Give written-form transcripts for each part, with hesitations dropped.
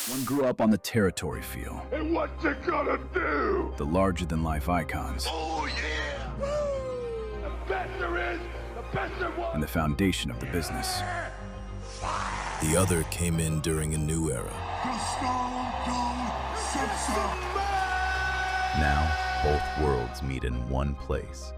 One grew up on the territory feel. And what you gonna do? The larger-than-life icons. Oh, yeah! Woo! The best there is, the best there was! And the foundation of the business. The other came in during a new era. Now, both worlds meet in one place.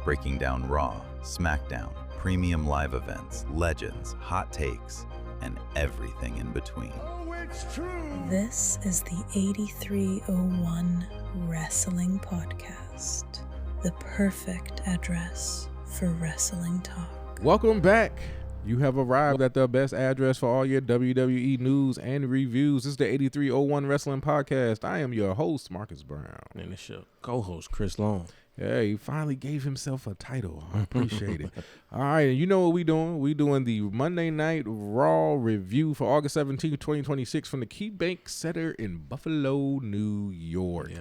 Breaking down Raw, SmackDown, premium live events, legends, hot takes, and everything in between. Oh, it's true! This is the 8301 Wrestling Podcast, the perfect address for wrestling talk. Welcome back. You have arrived at the best address for all your WWE news and reviews. This is the 8301 Wrestling Podcast. I am your host, Marcus Brown. And it's your co-host, Chris Long. Yeah, he finally gave himself a title. I appreciate it. All right, and you know what we doing? We doing the Monday Night Raw review for August 17th, 2026 from the KeyBank Center in Buffalo, New York. Yeah.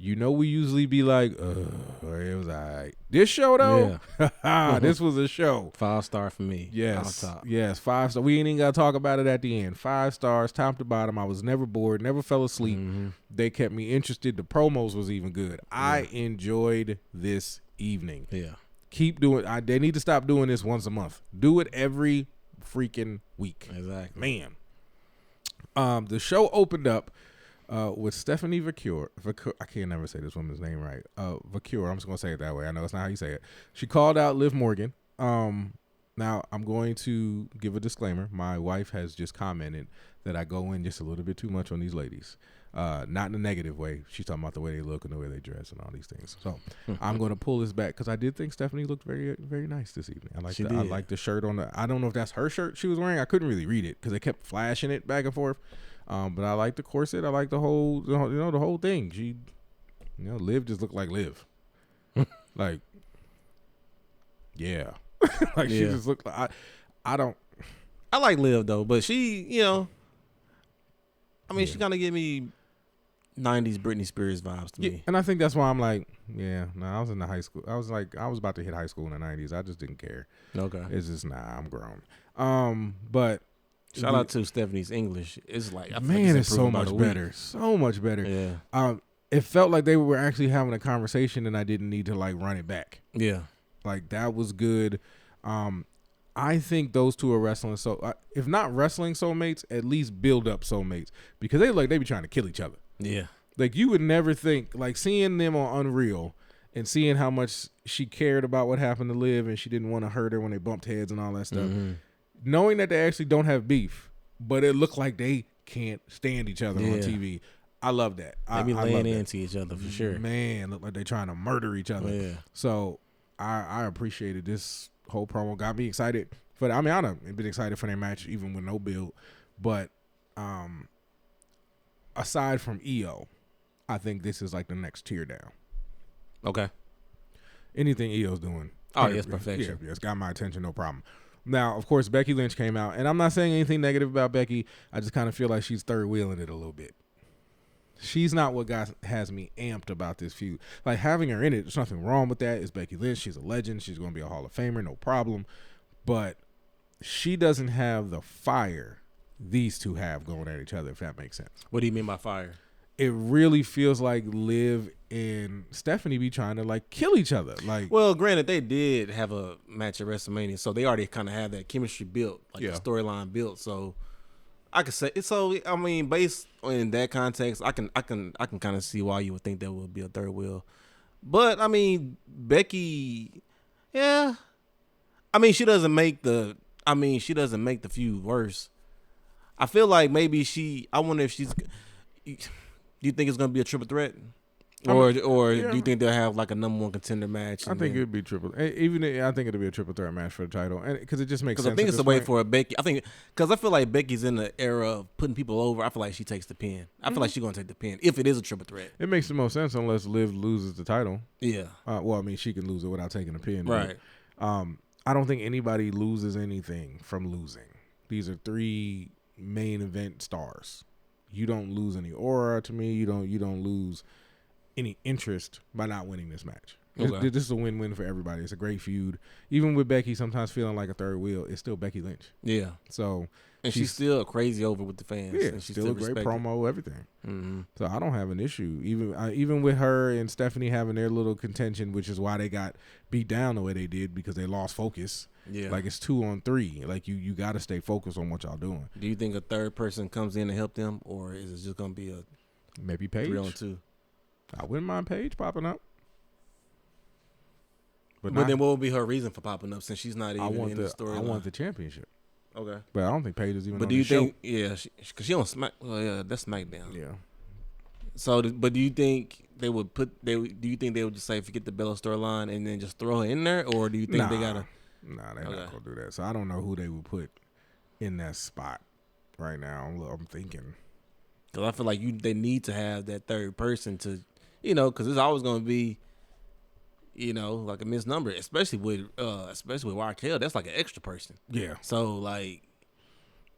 You know we usually be like, it was all right. This show, though? Yeah. This was a show. 5-star for me. Yes. Top. Yes, 5 stars. We ain't even got to talk about it at the end. 5 stars, top to bottom. I was never bored, never fell asleep. Mm-hmm. They kept me interested. The promos was even good. Yeah. I enjoyed this evening. Yeah. Keep doing they need to stop doing this once a month. Do it every freaking week. Exactly. Man. The show opened up with Stephanie Vaquer. I can't never say this woman's name right. Vaquer. I'm just going to say it that way. I know it's not how you say it. She called out Liv Morgan. Now, I'm going to give a disclaimer. My wife has just commented that I go in just a little bit too much on these ladies. Not in a negative way. She's talking about the way they look and the way they dress and all these things. So I'm going to pull this back because I did think Stephanie looked very, very nice this evening. I like the shirt on the. I don't know if that's her shirt she was wearing. I couldn't really read it because they kept flashing it back and forth. But I like the corset. I like the whole, the whole thing. She, Liv just looked like Liv. Like, yeah. Like she just looked like, I like Liv though, but she, she kind of give me 90s Britney Spears vibes to me. And I think that's why I'm like, I was in the high school. I was about to hit high school in the 90s. I just didn't care. Okay. It's just, I'm grown. But. Shout out to Stephanie's English. It's like, it's so much better. So much better. Yeah. It felt like they were actually having a conversation and I didn't need to run it back. Yeah. Like that was good. I think those two are wrestling. So if not wrestling soulmates, at least build up soulmates because they be trying to kill each other. Yeah. Like you would never think seeing them on Unreal and seeing how much she cared about what happened to Liv and she didn't want to hurt her when they bumped heads and all that stuff. Mm-hmm. Knowing that they actually don't have beef, but it looked like they can't stand each other on TV. I love that. They be laying into each other for sure. Man, look like they're trying to murder each other. Yeah. So I appreciated this whole promo. Got me excited. But I done been excited for their match even with no build. But aside from EO, I think this is the next tier down. Okay. Anything EO's doing. Oh, yes, perfection. Yeah, it's got my attention, no problem. Now, of course, Becky Lynch came out, and I'm not saying anything negative about Becky. I just kind of feel like she's third wheeling it a little bit. She's not what has me amped about this feud. Having her in it, there's nothing wrong with that. It's Becky Lynch. She's a legend. She's going to be a Hall of Famer, no problem. But she doesn't have the fire these two have going at each other, if that makes sense. What do you mean by fire? It really feels like Liv and Stephanie be trying to kill each other. Well, granted, they did have a match at WrestleMania, so they already kind of have that chemistry built, the storyline built. So I could say it's based on that context, I can kind of see why you would think that would be a third wheel. But Becky, she doesn't make the feud worse. I feel like maybe I wonder if she's. Do you think it's going to be a triple threat? Or do you think they'll have a number one contender match? I think it would be triple. I think it'll be a triple threat match for the title, and because it just makes sense. Because I think it's a way for Becky. Because I feel like Becky's in the era of putting people over. I feel like she takes the pin. I feel like she's going to take the pin if it is a triple threat. It makes the most sense unless Liv loses the title. Yeah. She can lose it without taking the pin. Right. But, I don't think anybody loses anything from losing. These are 3 main event stars. You don't lose any aura to me. You don't lose any interest by not winning this match. Okay. This is a win-win for everybody. It's a great feud. Even with Becky sometimes feeling like a third wheel, it's still Becky Lynch. Yeah. So And she's still crazy over with the fans. Yeah, and she's still a great promo, everything. Mm-hmm. So I don't have an issue. Even with her and Stephanie having their little contention, which is why they got beat down the way they did because they lost focus. Yeah. Like it's 2-on-3. Like you got to stay focused on what y'all doing. Do you think a third person comes in to help them, or is it just going to be a maybe Paige 3-on-2? I wouldn't mind Paige popping up. But then what would be her reason for popping up since she's not even in the story? I want the championship. Okay. But I don't think Paige is even. But on do you the think? show. Yeah, because she on Smack. Well, yeah, that's SmackDown. Yeah. So, but do you think they would put? Do you think they would just say forget the Bella storyline and then just throw her in there, or do you think they gotta? Nah, they're not gonna do that. So I don't know who they would put in that spot right now. I'm thinking. Because I feel like they need to have that third person to, because it's always gonna be, like a misnumber, especially with Raquel. That's like an extra person. Yeah. So like.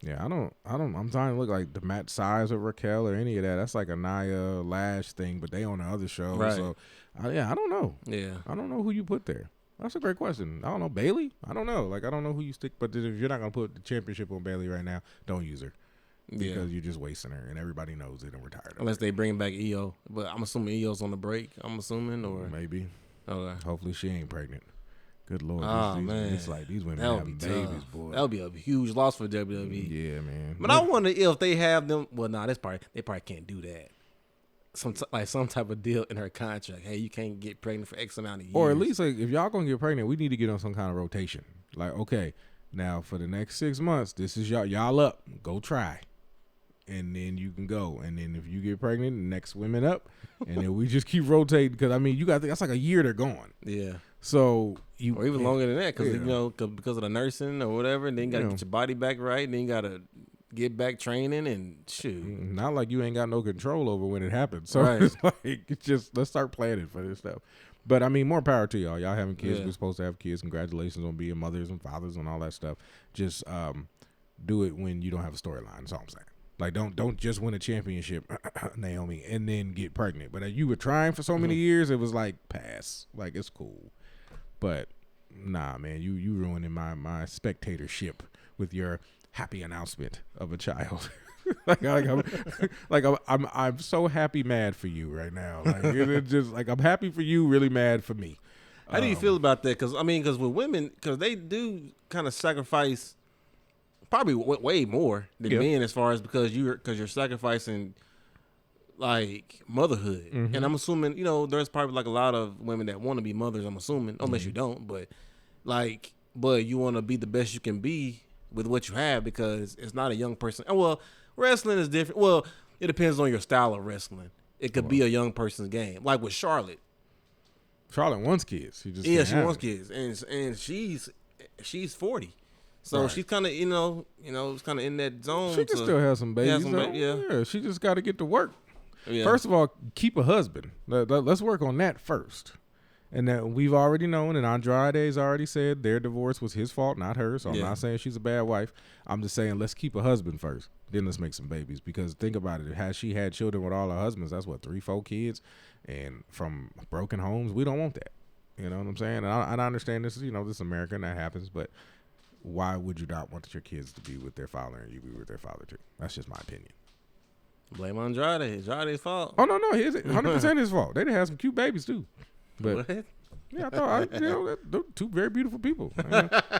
Yeah, I'm trying to look like the match size of Raquel or any of that. That's like a Nia Lash thing, but they on the other show. Right. So, I don't know. Yeah. I don't know who you put there. That's a great question. I don't know. Bailey? I don't know. Like, I don't know who you stick. But if you're not going to put the championship on Bailey right now, don't use her. Because you're just wasting her, and everybody knows it, and we're tired of Unless it. they bring back EO. But I'm assuming EO's on the break. I'm assuming, or maybe. Okay. Hopefully she ain't pregnant. Good Lord. Man. It's like these women having babies, boy. That would be a huge loss for WWE. Yeah, man. But I wonder if they have them. Well, they probably can't do that. Some type of deal in her contract. Hey, you can't get pregnant for X amount of years. Or at least, like, if y'all gonna get pregnant, we need to get on some kind of rotation. Like, okay, now for the next 6 months, this is y'all up. Go try. And then you can go. And then if you get pregnant, the next women up. And then we just keep rotating. Because, I mean, you got that's like a year they're gone. Yeah. So or even longer than that, because because of the nursing or whatever, and then you gotta get your body back right, and then you gotta get back training and shoot. Not like you ain't got no control over when it happens. So right. It's like let's start planning for this stuff. But I mean, more power to y'all. Y'all having kids. We're supposed to have kids. Congratulations on being mothers and fathers and all that stuff. Just do it when you don't have a storyline. That's all I'm saying. Like, don't just win a championship, Naomi, and then get pregnant. But you were trying for so many years, it was like, pass. Like, it's cool. But, nah, man, you ruining my spectatorship with your happy announcement of a child. I'm so happy mad for you right now. Like, it's just, like, I'm happy for you, really mad for me. How do you feel about that? Because with women, because they do kind of sacrifice probably way more than men, as far as because you're sacrificing like motherhood. And I'm assuming there's probably like a lot of women that want to be mothers. I'm assuming, unless you don't, but you want to be the best you can be with what you have, because it's not a young person. Well, wrestling is different. Well, it depends on your style of wrestling. It could be a young person's game, like with Charlotte. Charlotte wants kids. She wants kids, and she's 40. So she's kind of, it's kind of in that zone. She can still have some babies. Yeah, she just got to get to work. Yeah. First of all, keep a husband. Let's work on that first. And that we've already known, and Andrade's already said their divorce was his fault, not hers. So I'm not saying she's a bad wife. I'm just saying let's keep a husband first. Then let's make some babies. Because think about it. Has she had children with all her husbands? That's 3-4 kids. And from broken homes, we don't want that. You know what I'm saying? And I understand this is, this is America and that happens, but why would you not want your kids to be with their father and you be with their father too? That's just my opinion. Blame Andrade. Andrade's fault. Oh, no. It's 100% his fault. They did have some cute babies too. But what? Yeah, I thought they're two very beautiful people.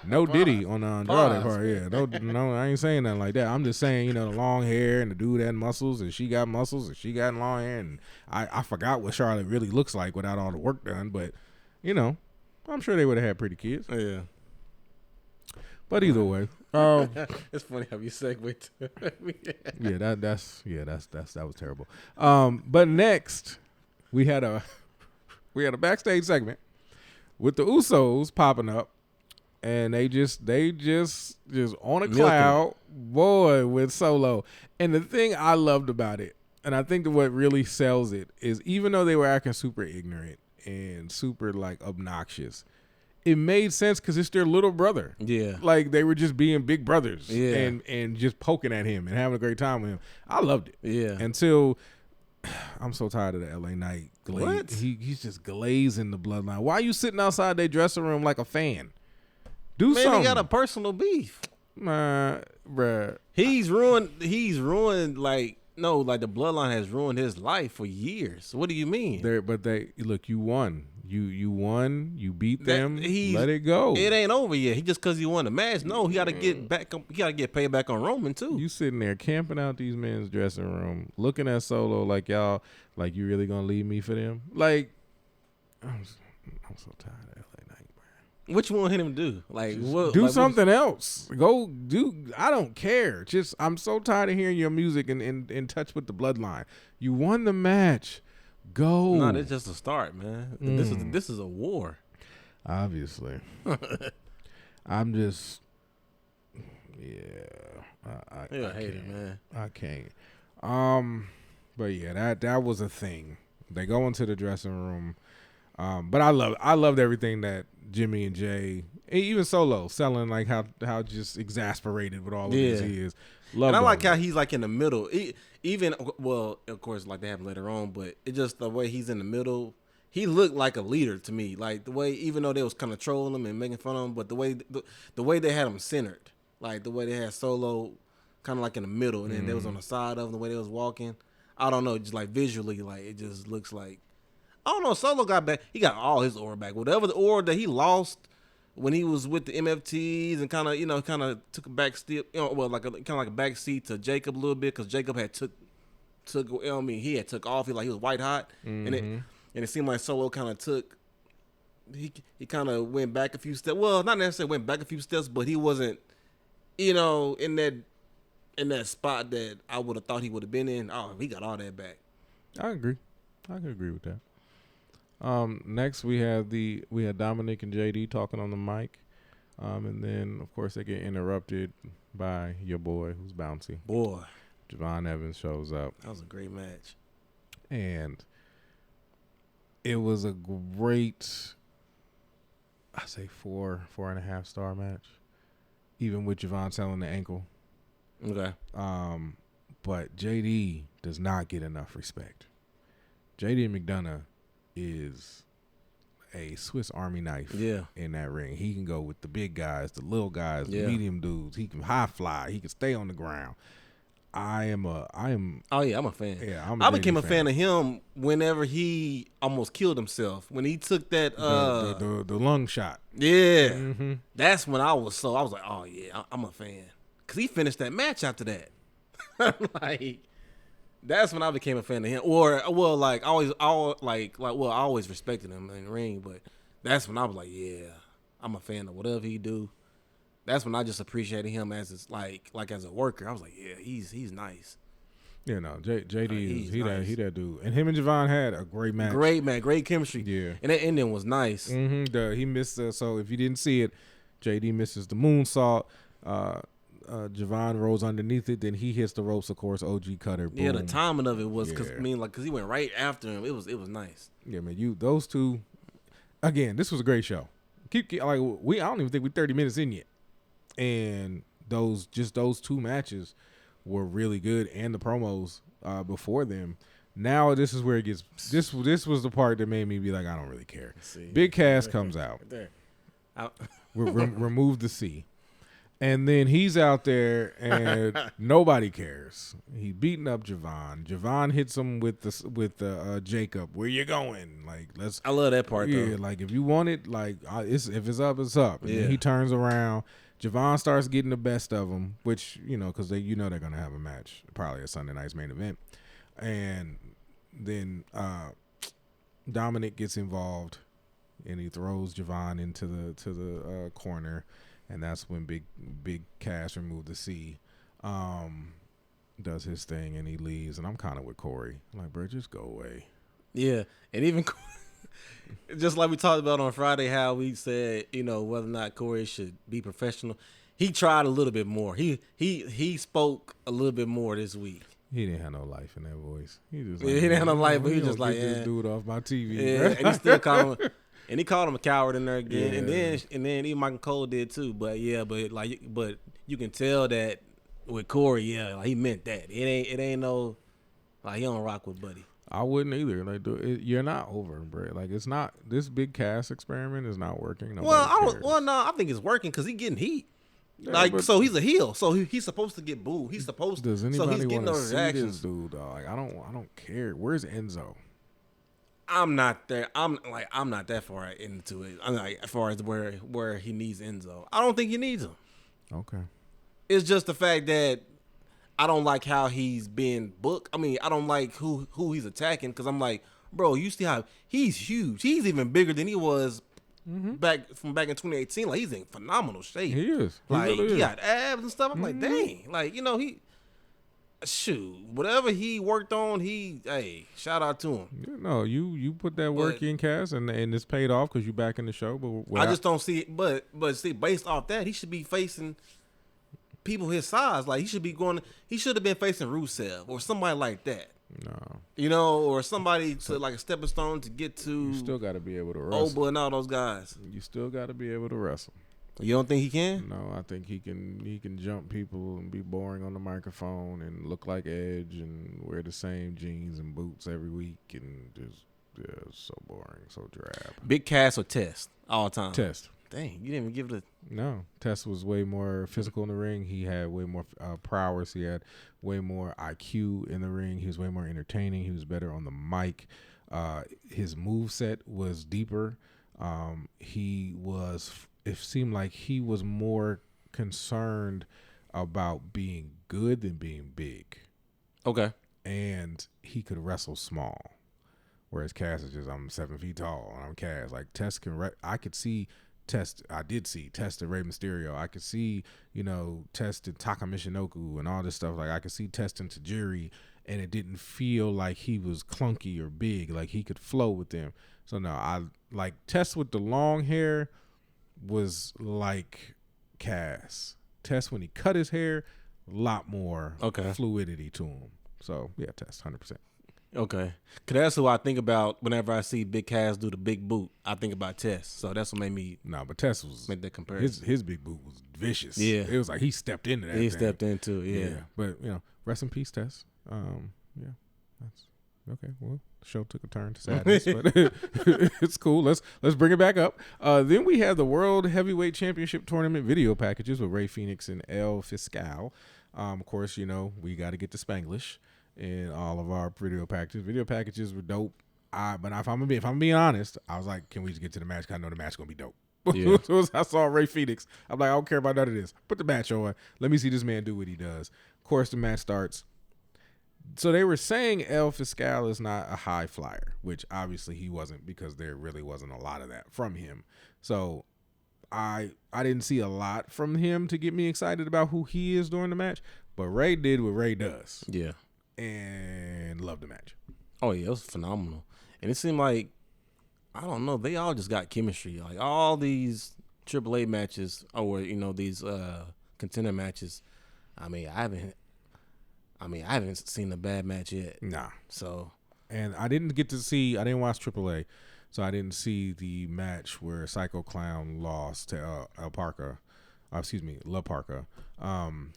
No Diddy on the Andrade part. Yeah, no, I ain't saying nothing like that. I'm just saying, the long hair and the dude had muscles and she got muscles and she got long hair, and I forgot what Charlotte really looks like without all the work done. But I'm sure they would have had pretty kids. Yeah. But either way, it's funny how you segued. that was terrible. But next we had a backstage segment with the Usos popping up, and they just on a cloud, boy, with Solo. And the thing I loved about it, and I think that what really sells it, is even though they were acting super ignorant and super like obnoxious, it made sense because it's their little brother. Yeah. Like, they were just being big brothers. Yeah. And just poking at him and having a great time with him. I loved it. Yeah. Until I'm so tired of the LA Knight glaze. What? He's just glazing the Bloodline. Why are you sitting outside their dressing room like a fan? Do something. They got a personal beef. Bruh. He's ruined like the Bloodline has ruined his life for years. What do you mean? Look, you won. You won. You beat them. Let it go. It ain't over yet. He just because he won the match. No, he got to get back. He got to get paid back on Roman too. You sitting there camping out these men's dressing room, looking at Solo like y'all, like you really gonna leave me for them? Like, I'm so tired of LA Knight, bro. What you want him to do? Like, do something else. Go do. I don't care. Just I'm so tired of hearing your music and in touch with the Bloodline. You won the match. Go. No, it's just a start, man. This is a war. Obviously. I'm just. Yeah. I hate it, man. I can't. But yeah, that was a thing. They go into the dressing room. But I loved everything that Jimmy and Jey, even Solo, selling like how just exasperated with all of this he is. And I like how he's like in the middle. Of course, like they happen later on, but it's just the way he's in the middle. He looked like a leader to me. Like the way, even though they was kind of trolling him and making fun of him, but the way they had him centered, like the way they had Solo kind of like in the middle, and then they was on the side of him, the way they was walking. I don't know, just like visually, like it just looks like. I don't know. Solo got back. He got all his aura back. Whatever the aura that he lost when he was with the MFTs and kind of took a back step, like a back seat to Jacob a little bit, because Jacob had took. He had took off. He was white hot, and it seemed like Solo kind of took. He kind of went back a few steps. Well, not necessarily went back a few steps, but he wasn't, in that spot that I would have thought he would have been in. Oh, he got all that back. I agree. I can agree with that. Next we had Dominic and JD talking on the mic, and then of course they get interrupted by your boy who's bouncy. Boy, Javon Evans shows up. That was a great match, and it was a great, I say 4.5 star match, even with Javon selling the ankle. Okay. But JD does not get enough respect. JD McDonough is a Swiss Army knife in that ring. He can go with the big guys, the little guys, the medium dudes. He can high fly. He can stay on the ground. I'm a fan. Yeah, I became a fan of him whenever he almost killed himself. When he took that the lung shot. Yeah. Mm-hmm. That's when I was like, oh yeah, I'm a fan. Cause he finished that match after that. That's when I became a fan of him. I always respected him in the ring, but that's when I was like, yeah, I'm a fan of whatever he do. That's when I just appreciated him as as a worker. I was like, yeah, he's nice. Yeah, no, JD he that dude, and him and Javon had a great match. Great chemistry. Yeah, and that ending was nice. Mm-hmm. He missed. So if you didn't see it, JD misses the moonsault. Javon rolls underneath it, then he hits the ropes. Of course, OG cutter. Boom. Yeah, the timing of it was because he went right after him. It was nice. Yeah, man. Those two. Again, this was a great show. I don't even think we're 30 minutes in yet, and those two matches were really good, and the promos before them. Now this is where it gets. This was the part that made me be like, I don't really care. Big Cass comes out. Remove the C. And then he's out there, and nobody cares. He's beating up Javon. Javon hits him with the Jacob. Where you going? I love that part. Yeah, though. If you want it, if it's up, it's up. And then he turns around. Javon starts getting the best of him, which because they're gonna have a match, probably a Sunday night's main event. And then Dominic gets involved, and he throws Javon into the corner. And that's when Big Cass removed the C, does his thing, and he leaves. And I'm kind of with Corey. I'm like, bro, just go away. Yeah, and even just like we talked about on Friday, how we said, whether or not Corey should be professional. He tried a little bit more. He spoke a little bit more this week. He didn't have no life in that voice. He didn't have no life, but he just like, this dude off my TV. Yeah, and he still called him. And he called him a coward in there again, and then even Michael Cole did too. But but you can tell that with Corey, he meant that. It ain't no he don't rock with Buddy. I wouldn't either. You're not over, bro. It's not, this Big Cass experiment is not working. No, I think it's working because he getting heat. So he's a heel. So he's supposed to get booed. He's supposed to. Does anybody want to see reactions. this dude, dog? Like, I don't care. Where's Enzo? I'm not there. I'm not that far into it. I'm like, as far as where he needs Enzo. I don't think he needs him. Okay. It's just the fact that I don't like how he's being booked. I mean, I don't like who he's attacking because I'm like, bro, you see how he's huge. He's even bigger than he was back in 2018. Like, he's in phenomenal shape. He is. Like, really he is. got abs and stuff. I'm like, dang. Like, whatever he worked on, shout out to him. No, you put that work in, Cass, and it's paid off because you back in the show. But I just don't see it. But see, based off that, he should be facing people his size. Like, he should have been facing Rusev or somebody like that. No. Or somebody to like a stepping stone to get to. You still got to be able to wrestle. Oba and all those guys. You still got to be able to wrestle. You don't think he can? No, I think he can jump people and be boring on the microphone and look like Edge and wear the same jeans and boots every week and just so boring, so drab. Big Cass or Test all the time? Test. Dang, you didn't even give it a... No, Test was way more physical in the ring. He had way more prowess. He had way more IQ in the ring. He was way more entertaining. He was better on the mic. His moveset was deeper. It seemed like he was more concerned about being good than being big. Okay. And he could wrestle small. Whereas Cass is just, I'm 7 feet tall and I'm Cass. Like, Test can I could see Test. I did see Test and Rey Mysterio. I could see, Test and Taka Michinoku and all this stuff. Like, I could see Test and Tajiri, and it didn't feel like he was clunky or big. Like, he could flow with them. So, no, I like Test with the long hair was like Cass. Test, when he cut his hair, a lot more fluidity to him. So, yeah, Test, 100%. Okay. Because that's who I think about whenever I see Big Cass do the big boot. I think about Test. So that's what made me but Test was make that comparison. His big boot was vicious. Yeah. It was like he stepped into that. He stepped into it, yeah. But, rest in peace, Test. Yeah. That's okay. Well, the show took a turn to sadness, but it's cool. Let's bring it back up. Then we have the World Heavyweight Championship Tournament video packages with Rey Fenix and El Fiscal. Of course, we got to get the Spanglish in all of our video packages. Video packages were dope. But if I'm being honest, I was like, can we just get to the match? 'Cause I know the match is gonna be dope. Yeah. As soon as I saw Rey Fenix, I'm like, I don't care about none of this. Put the match on. Let me see this man do what he does. Of course, the match starts. So they were saying El Fiscal is not a high flyer, which obviously he wasn't because there really wasn't a lot of that from him. So I didn't see a lot from him to get me excited about who he is during the match. But Rey did what Rey does. Yeah. And loved the match. Oh, yeah, it was phenomenal. And it seemed like, I don't know, they all just got chemistry. Like, all these AAA matches, or, these contender matches, I haven't seen a bad match yet. Nah. So. And I didn't watch AAA, so I didn't see the match where Psycho Clown lost to La Parka.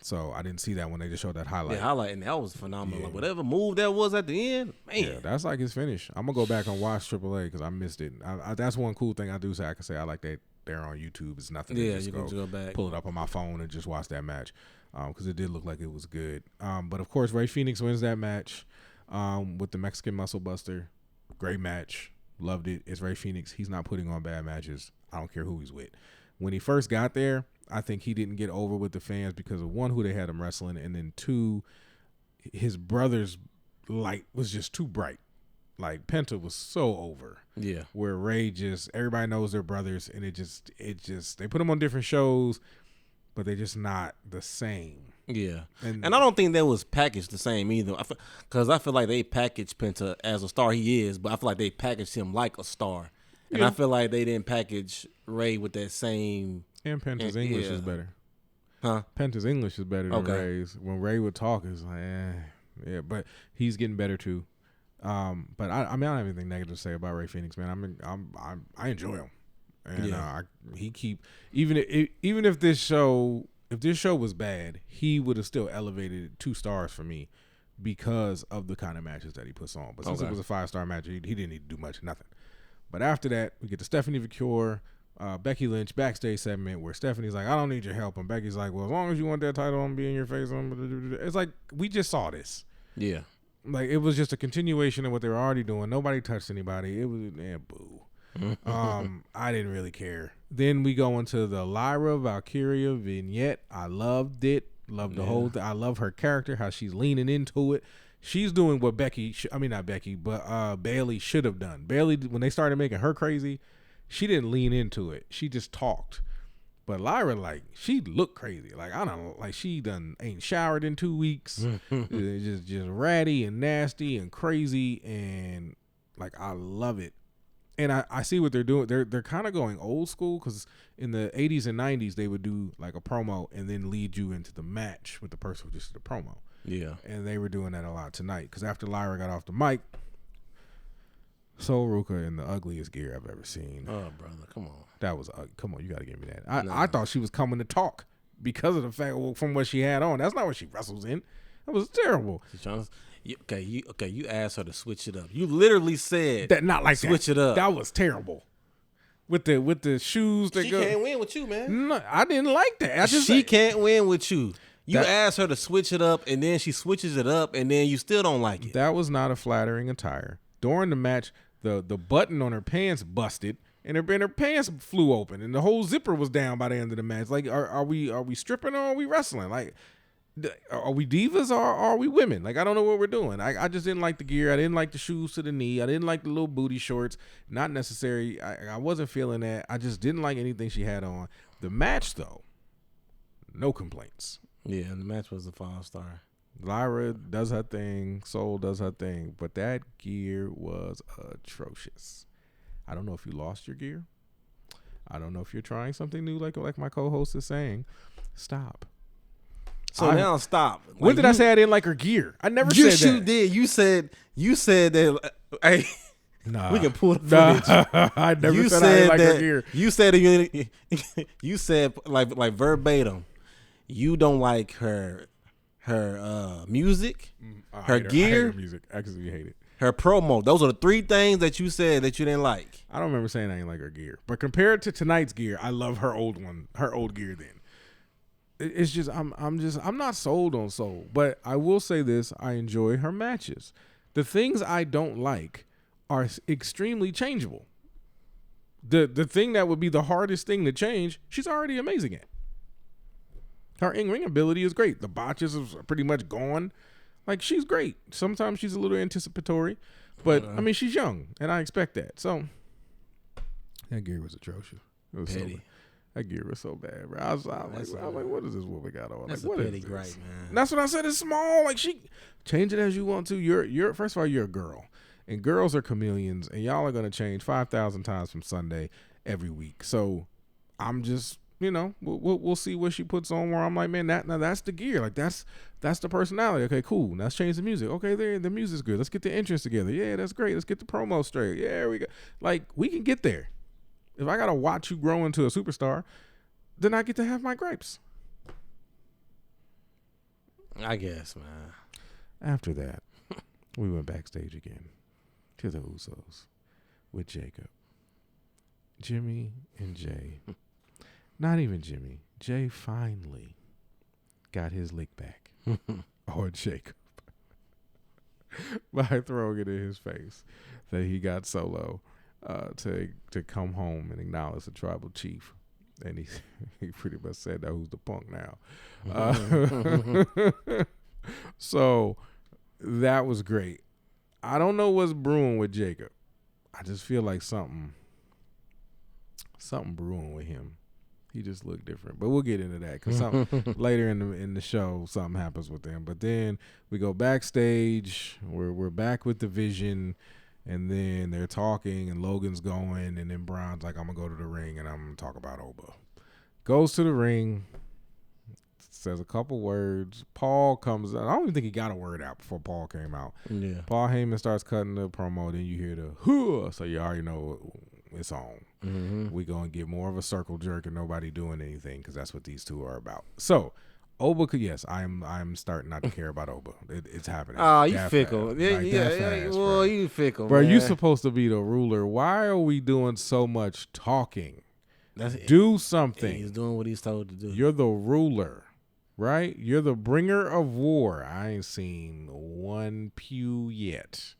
So I didn't see that when they just showed that highlight. Yeah, highlight, and that was phenomenal. Yeah. Like, whatever move that was at the end, man. Yeah, that's like his finish. I'm gonna go back and watch AAA because I missed it. That's one cool thing I do say. I can say I like that they're on YouTube. It's nothing. Yeah, you can go back, pull it up on my phone, and just watch that match because it did look like it was good. But of course, Rey Fenix wins that match with the Mexican Muscle Buster. Great match, loved it. It's Rey Fenix. He's not putting on bad matches. I don't care who he's with. When he first got there, I think he didn't get over with the fans because of one, who they had him wrestling, and then two, his brother's light was just too bright. Like, Penta was so over. Yeah. Where Rey everybody knows they're brothers, and it just they put them on different shows, but they're just not the same. Yeah. And I don't think that was packaged the same either. Because I feel like they packaged Penta as a star he is, but I feel like they packaged him like a star. And I feel like they didn't package Rey with that same. And Penta's English is better. Huh? Penta's English is better than Rey's. When Rey would talk, it's like, yeah, but he's getting better too. But I don't have anything negative to say about Rey Fenix, man. I enjoy him, and even if this show was bad, he would have still elevated 2 stars for me because of the kind of matches that he puts on. But since it was a 5-star match, he didn't need to do much, nothing. But after that, we get to Stephanie Vaquer Becky Lynch backstage segment where Stephanie's like, I don't need your help. And Becky's like, well, as long as you want that title, I'm be in your face. It's like, we just saw this. Yeah. Like, it was just a continuation of what they were already doing. Nobody touched anybody. It was, boo. I didn't really care. Then we go into the Lyra Valkyria vignette. I loved it. Loved the whole thing. I love her character, how she's leaning into it. She's doing what Bailey should have done. Bailey, when they started making her crazy, she didn't lean into it. She just talked. But Lyra, like, she looked crazy. Like, I don't know, like she ain't showered in 2 weeks. just ratty and nasty and crazy, and like, I love it. And I see what they're doing. They're kind of going old school, because in the 80s and 90s they would do like a promo and then lead you into the match with the person who just did the promo. Yeah. And they were doing that a lot tonight, because after Lyra got off the mic, Sol Ruka in the ugliest gear I've ever seen. Oh, brother, come on. That was come on, you got to give me that. I thought she was coming to talk because of the fact from what she had on. That's not what she wrestles in. That was terrible. You asked her to switch it up. You literally said that, not like switch that. It up. That was terrible. With the shoes that she go. Can't win with you, man. No, I didn't like that. She can't win with you. You asked her to switch it up, and then she switches it up, and then you still don't like it. That was not a flattering attire. During the match, the button on her pants busted, and her pants flew open, and the whole zipper was down by the end of the match. Like, are we stripping or are we wrestling? Like, are we divas or are we women? Like, I don't know what we're doing. I just didn't like the gear. I didn't like the shoes to the knee. I didn't like the little booty shorts. Not necessary. I wasn't feeling that. I just didn't like anything she had on. The match, though, no complaints. Yeah, and the match was a 5-star. Lyra does her thing. Soul does her thing. But that gear was atrocious. I don't know if you lost your gear. I don't know if you're trying something new, like my co-host is saying. Stop. So now stop. When did I say I didn't like her gear? I never said that. You did. You said that. Hey, nah, we can pull the footage. I never said I didn't like her gear. You said you said like verbatim. You don't like her music, her gear, I hate her music. Actually, hate it. Her promo. Those are the 3 things that you said that you didn't like. I don't remember saying I didn't like her gear, but compared to tonight's gear, I love her old gear. Then it's just I'm not sold on Soul, but I will say this: I enjoy her matches. The things I don't like are extremely changeable. The thing that would be the hardest thing to change, she's already amazing at. Her in-ring ability is great. The botches are pretty much gone. Like, she's great. Sometimes she's a little anticipatory, but I mean, she's young, and I expect that. So that gear was atrocious. It was petty. That gear was so bad, bro. I was like, what is this woman got on? That's like, a petty gripe, man. That's what I said. It's small. Like, she change it as you want to. You're first of all, you're a girl, and girls are chameleons, and y'all are gonna change 5,000 times from Sunday every week. So I'm just. We'll see what she puts on where I'm like, man, that's the gear. Like, that's the personality. Okay, cool. Now let's change the music. Okay, the music's good. Let's get the entrance together. Yeah, that's great. Let's get the promo straight. Yeah, we go. Like, we can get there. If I got to watch you grow into a superstar, then I get to have my gripes. I guess, man. After that, we went backstage again to the Usos with Jacob, Jimmy, and Jey. Not even Jimmy. Jey finally got his lick back on Jacob by throwing it in his face that he got Solo to come home and acknowledge the tribal chief. And he pretty much said that who's the punk now. So that was great. I don't know what's brewing with Jacob. I just feel like something brewing with him. He just looked different, but we'll get into that because later in the show something happens with them. But then we go backstage. We're back with the Vision, and then they're talking, and Logan's going, and then Braun's like, "I'm gonna go to the ring and I'm gonna talk about Oba." Goes to the ring, says a couple words. Paul comes out. I don't even think he got a word out before Paul came out. Yeah. Paul Heyman starts cutting the promo. Then you hear the "hoo," so you already know it's on. Mm-hmm. We're going to get more of a circle jerk and nobody doing anything because that's what these two are about. So, Oba, yes, I'm starting not to care about Oba. It's happening. Oh, you fickle. Well, you fickle, bro. Man. You supposed to be the ruler. Why are we doing so much talking Do something. He's doing what he's told to do. You're the ruler, right? You're the bringer of war. I ain't seen one pew yet.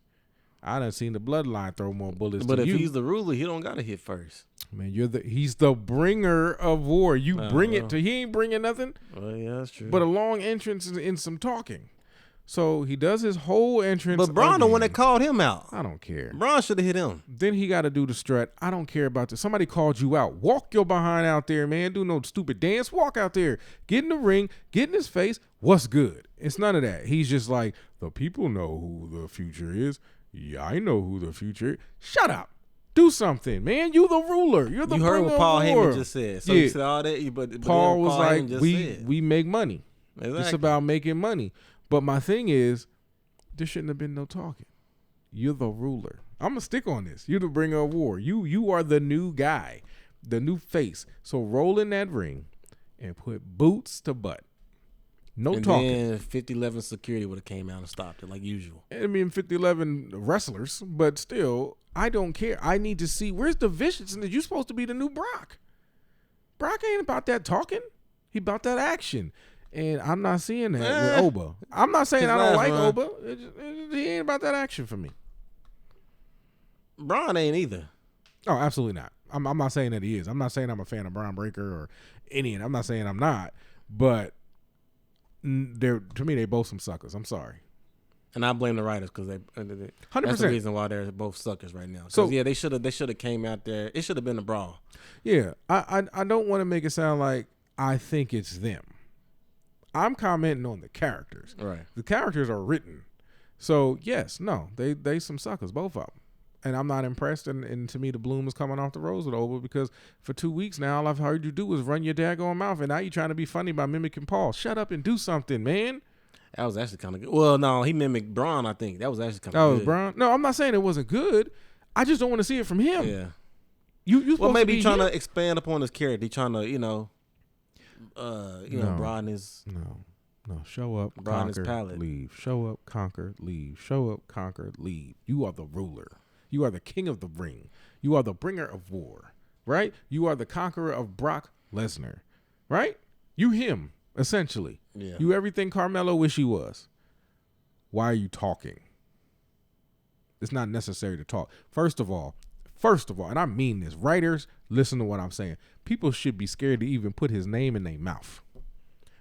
I done seen the Bloodline throw more bullets. But to if you. he's the ruler, he don't gotta hit first. Man, he's the bringer of war. You bring it to. He ain't bringing nothing. Well, yeah, that's true. But a long entrance and some talking. So he does his whole entrance. But Braun the one that called him out. I don't care. Braun should have hit him. Then he got to do the strut. I don't care about this. Somebody called you out. Walk your behind out there, man. Do no stupid dance. Walk out there. Get in the ring. Get in his face. What's good? It's none of that. He's just like, the people know who the future is. Yeah, I know who the future is. Shut up. Do something, man. You the ruler. You're the You heard what Paul Heyman just said. So you said all that. But Paul was like, we make money. Exactly. It's about making money. But my thing is, there shouldn't have been no talking. You're the ruler. I'm going to stick on this. You're the bringer of war. You are the new guy, the new face. So roll in that ring and put boots to butt. No talking. And then 50-11 security would have came out and stopped it like usual. I mean, 50-11 wrestlers, but still, I don't care. I need to see, where's the viciousness? You're supposed to be the new Brock. Brock ain't about that talking. He about that action. And I'm not seeing that with Oba. I'm not saying I don't like Oba. He ain't about that action for me. Braun ain't either. Oh, absolutely not. I'm not saying that he is. I'm not saying I'm a fan of Braun Breaker or any. I'm not saying I'm not. But to me, they both some suckers. I'm sorry. And I blame the writers because they 100%. That's the reason why they're both suckers right now. So yeah, they should have came out there. It should have been a brawl. Yeah, I don't want to make it sound like I think it's them. I'm commenting on the characters. Right. The characters are written. So, yes, no, they some suckers, both of them. And I'm not impressed. And to me, the bloom is coming off the rose with Oba because for 2 weeks now, all I've heard you do is run your daggone mouth. And now you're trying to be funny by mimicking Paul. Shut up and do something, man. That was actually kind of good. Well, no, he mimicked Braun, I think. That was actually kind of good. That was Braun? No, I'm not saying it wasn't good. I just don't want to see it from him. Yeah. You well, maybe he's trying to expand upon his character. He's trying to, Braun is no. Show up, Braun conquer, is palate. leave. Show up, conquer, leave. Show up, conquer, leave. You are the ruler. You are the king of the ring. You are the bringer of war, right? You are the conqueror of Brock Lesnar, right? You him, essentially. Yeah. You everything Carmelo wish he was. Why are you talking? It's not necessary to talk. First of all, and I mean this, writers, listen to what I'm saying. People should be scared to even put his name in their mouth.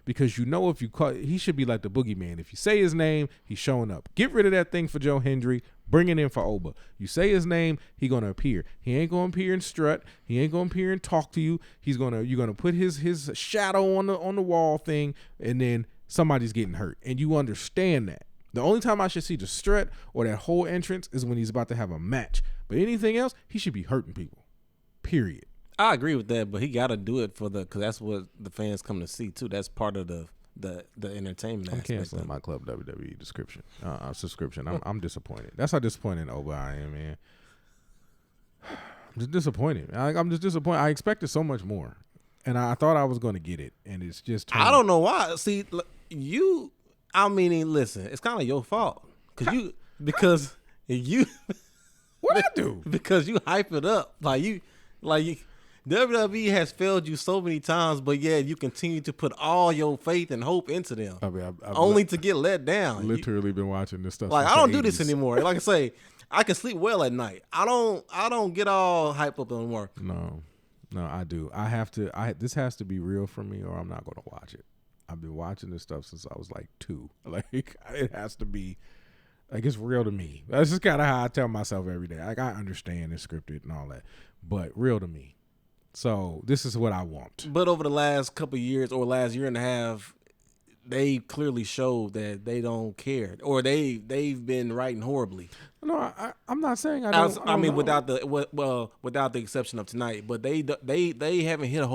Because if you call, he should be like the boogeyman. If you say his name, he's showing up. Get rid of that thing for Joe Hendry. Bring it in for Oba. You say his name, he gonna appear. He ain't gonna appear and strut. He ain't gonna appear and talk to you. You're gonna put his shadow on the wall thing, and then somebody's getting hurt. And you understand that. The only time I should see the strut or that whole entrance is when he's about to have a match. But anything else, he should be hurting people. Period. I agree with that, but he got to do it because that's what the fans come to see too. That's part of the entertainment aspect. I'm canceling my Club WWE subscription. I'm disappointed. That's how disappointed Oba I am, man. I'm just disappointed. I'm just disappointed. I expected so much more, and I thought I was going to get it, and it's just. I don't know why. See, you. I mean, listen, it's kind of your fault because you. What I do? Because you hype it up WWE has failed you so many times, but yeah, you continue to put all your faith and hope into them, only to get let down. Literally been watching this stuff. I don't do this anymore. Like I say, I can sleep well at night. I don't get all hype up anymore. No, I do. I have to. This has to be real for me, or I'm not going to watch it. I've been watching this stuff since I was like 2. Like it has to be. Like it's real to me. That's just kind of how I tell myself every day. Like I understand it's scripted and all that, but real to me. So this is what I want. But over the last couple of years or last year and a half, they clearly showed that they don't care, or they've been writing horribly. No, I'm not saying I don't. I mean, without the exception of tonight, but they haven't hit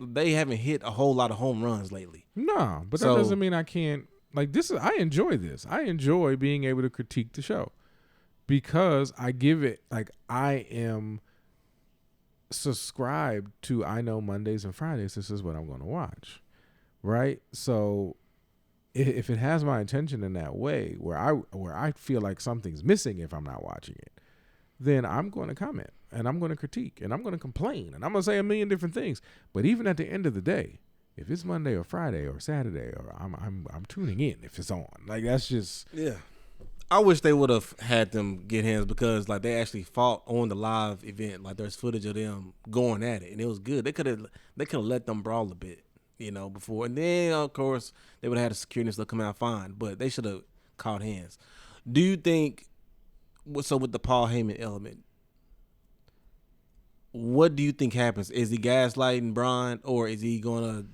they haven't hit a whole lot of home runs lately. No, but that doesn't mean I can't. Like this I enjoy this. I enjoy being able to critique the show because I give it I am subscribed to. I know Mondays and Fridays. This is what I'm going to watch, right? So if it has my attention in that way, where I feel like something's missing if I'm not watching it, then I'm going to comment and I'm going to critique and I'm going to complain and I'm going to say a million different things. But even at the end of the day, if it's Monday or Friday or Saturday, or I'm tuning in if it's on. Like, that's just I wish they would have had them get hands, because like they actually fought on the live event. Like, there's footage of them going at it, and it was good. They could have let them brawl a bit, before, and then of course they would have had the security and stuff come out fine. But they should have caught hands. Do you think? So with the Paul Heyman element, what do you think happens? Is he gaslighting Braun, or is he gonna?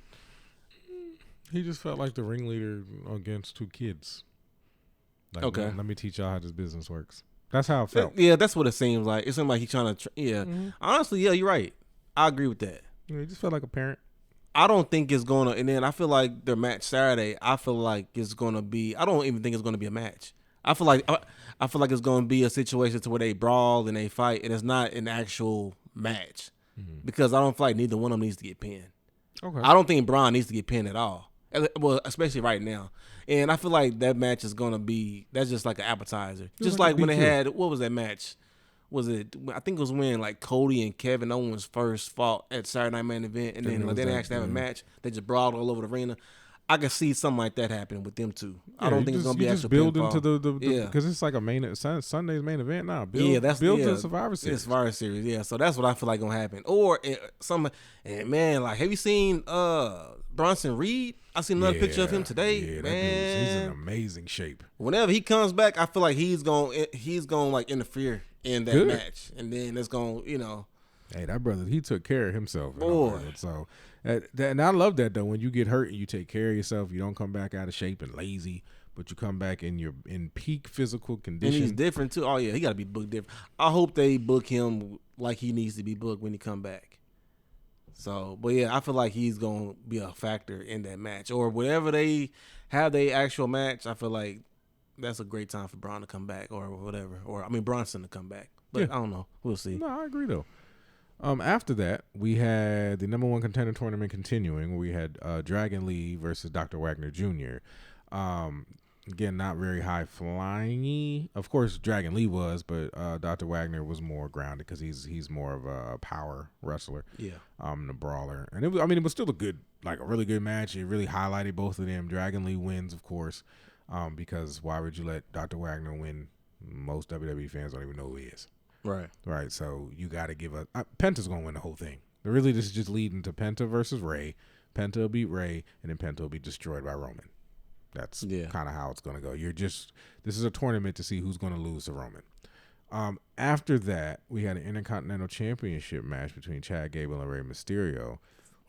He just felt like the ringleader against two kids. Like, okay, let me teach y'all how this business works. That's how it felt. Yeah, that's what it seems like. It seemed like he's trying to. Honestly, yeah, you're right. I agree with that. Yeah, he just felt like a parent. I don't think it's gonna. And then I feel like their match Saturday, I feel like it's gonna be. I don't even think it's gonna be a match. I feel like it's gonna be a situation to where they brawl and they fight, and it's not an actual match, because I don't feel like neither one of them needs to get pinned. Okay. I don't think Braun needs to get pinned at all. Well, especially right now. And I feel like that match is going to be, that's just like an appetizer. Just like when they had, what was that match? Was it, I think it was when like Cody and Kevin Owens first fought at Saturday Night Main Event, and then like, they didn't actually have a match. They just brawled all over the arena. I can see something like that happening with them too. I don't think it's going to be actual build pinfall. into the because it's like a Sunday's main event now. Build to the Survivor Series. It's Survivor Series, yeah. So that's what I feel like going to happen. Or man, like, have you seen Bronson Reed? I seen another picture of him today. Yeah, man, he's in amazing shape. Whenever he comes back, I feel like he's going like interfere in that match, and then it's going, Hey, that brother, he took care of himself. Boy. So, and I love that though. When you get hurt and you take care of yourself, you don't come back out of shape and lazy, but you come back and you're in peak physical condition. And he's different too. Oh yeah, he got to be booked different. I hope they book him like he needs to be booked when he come back. So, but yeah, I feel like he's gonna be a factor in that match, or whatever they have their actual match. I feel like that's a great time for Braun to come back, or whatever, or Bronson to come back. But I don't know. We'll see. No, I agree though. After that, we had the number one contender tournament continuing, where we had Dragon Lee versus Dr. Wagner Jr. Again, not very high flying. Of course, Dragon Lee was, but Dr. Wagner was more grounded because he's more of a power wrestler. Yeah. The brawler, and it was still a really good match. It really highlighted both of them. Dragon Lee wins, of course, because why would you let Dr. Wagner win? Most WWE fans don't even know who he is. Right. So you got to give Penta's going to win the whole thing. Really, this is just leading to Penta versus Ray. Penta will beat Ray, and then Penta will be destroyed by Roman. That's kind of how it's going to go. This is a tournament to see who's going to lose to Roman. After that, we had an Intercontinental Championship match between Chad Gable and Rey Mysterio.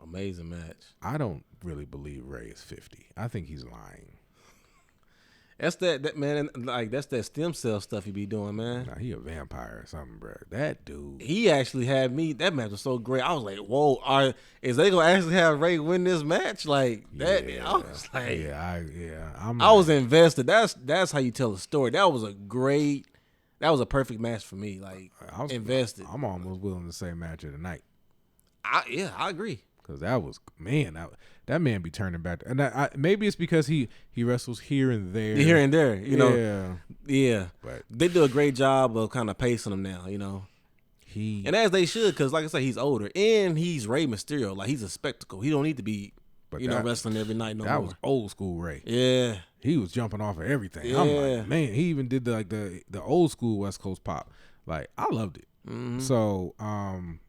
Amazing match. I don't really believe Ray is 50. I think he's lying. That's that man, like, that's that stem cell stuff he be doing, man. Nah, he a vampire or something, bro. That dude. He actually had me. That match was so great. I was like, whoa, is they gonna actually have Ray win this match? Like that. Yeah, I was like, I was invested. That's how you tell a story. That was a perfect match for me. Like, I was invested. I'm almost willing to say match of the night. I agree. Because that was, man, that man be turning back. And maybe it's because he wrestles here and there. Here and there, Yeah. But they do a great job of kind of pacing him now, And as they should, because like I said, he's older. And he's Rey Mysterio. Like, he's a spectacle. He don't need to be, wrestling every night no more. That was old school Rey. Yeah. He was jumping off of everything. Yeah. I'm like, man, he even did the old school West Coast pop. Like, I loved it. Mm-hmm. So,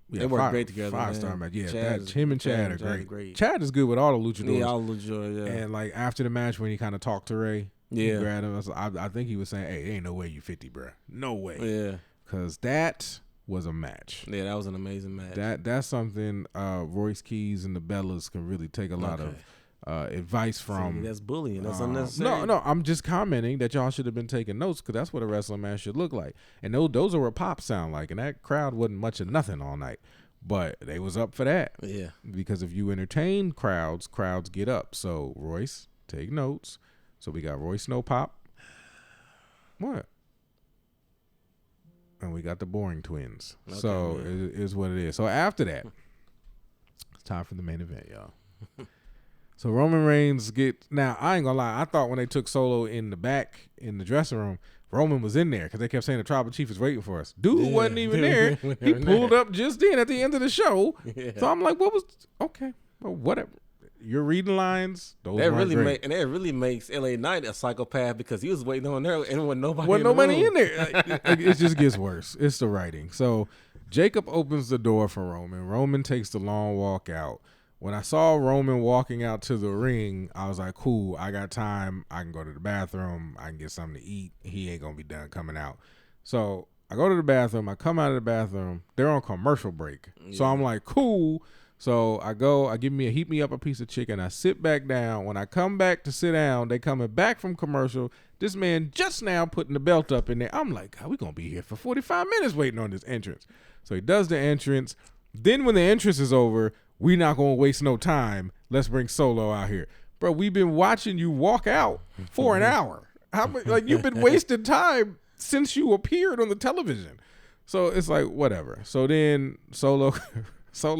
they work great together. 5-star match. Yeah, him and Chad are great. Chad is good with all the luchadors. Yeah, all the luchadors, yeah. And like after the match when he kind of talked to Ray, he grabbed him. I think he was saying, "Hey, ain't no way you 50, bro. No way." Yeah, because that was a match. Yeah, that was an amazing match. That's something Royce Keys and the Bellas can really take a lot of advice from. See, that's bullying. That's unnecessary. No, I'm just commenting that y'all should have been taking notes because that's what a wrestling match should look like. And those are what pops sound like. And that crowd wasn't much of nothing all night, but they was up for that. Yeah, because if you entertain crowds get up. So Royce, take notes. So we got Royce No Pop. What? And we got the Boring Twins. Okay, so it is what it is. So after that, it's time for the main event, y'all. So Roman Reigns now I ain't gonna lie, I thought when they took Solo in the back in the dressing room, Roman was in there because they kept saying the tribal chief is waiting for us. Dude wasn't even there. He pulled up just then at the end of the show. Yeah. So I'm like, okay, well, whatever. You're reading lines. That really makes LA Knight a psychopath because he was waiting on there and when nobody in there. It just gets worse. It's the writing. So Jacob opens the door for Roman. Roman takes the long walk out. When I saw Roman walking out to the ring, I was like, cool, I got time. I can go to the bathroom. I can get something to eat. He ain't going to be done coming out. So I go to the bathroom. I come out of the bathroom. They're on commercial break. Yeah. So I'm like, cool. So I heat me up a piece of chicken. I sit back down. When I come back to sit down, they coming back from commercial. This man just now putting the belt up in there. I'm like, God, we going to be here for 45 minutes waiting on this entrance. So he does the entrance. Then when the entrance is over, we not going to waste no time. Let's bring Solo out here. Bro, we've been watching you walk out for an hour. You've been wasting time since you appeared on the television. So it's like, whatever. So then Solo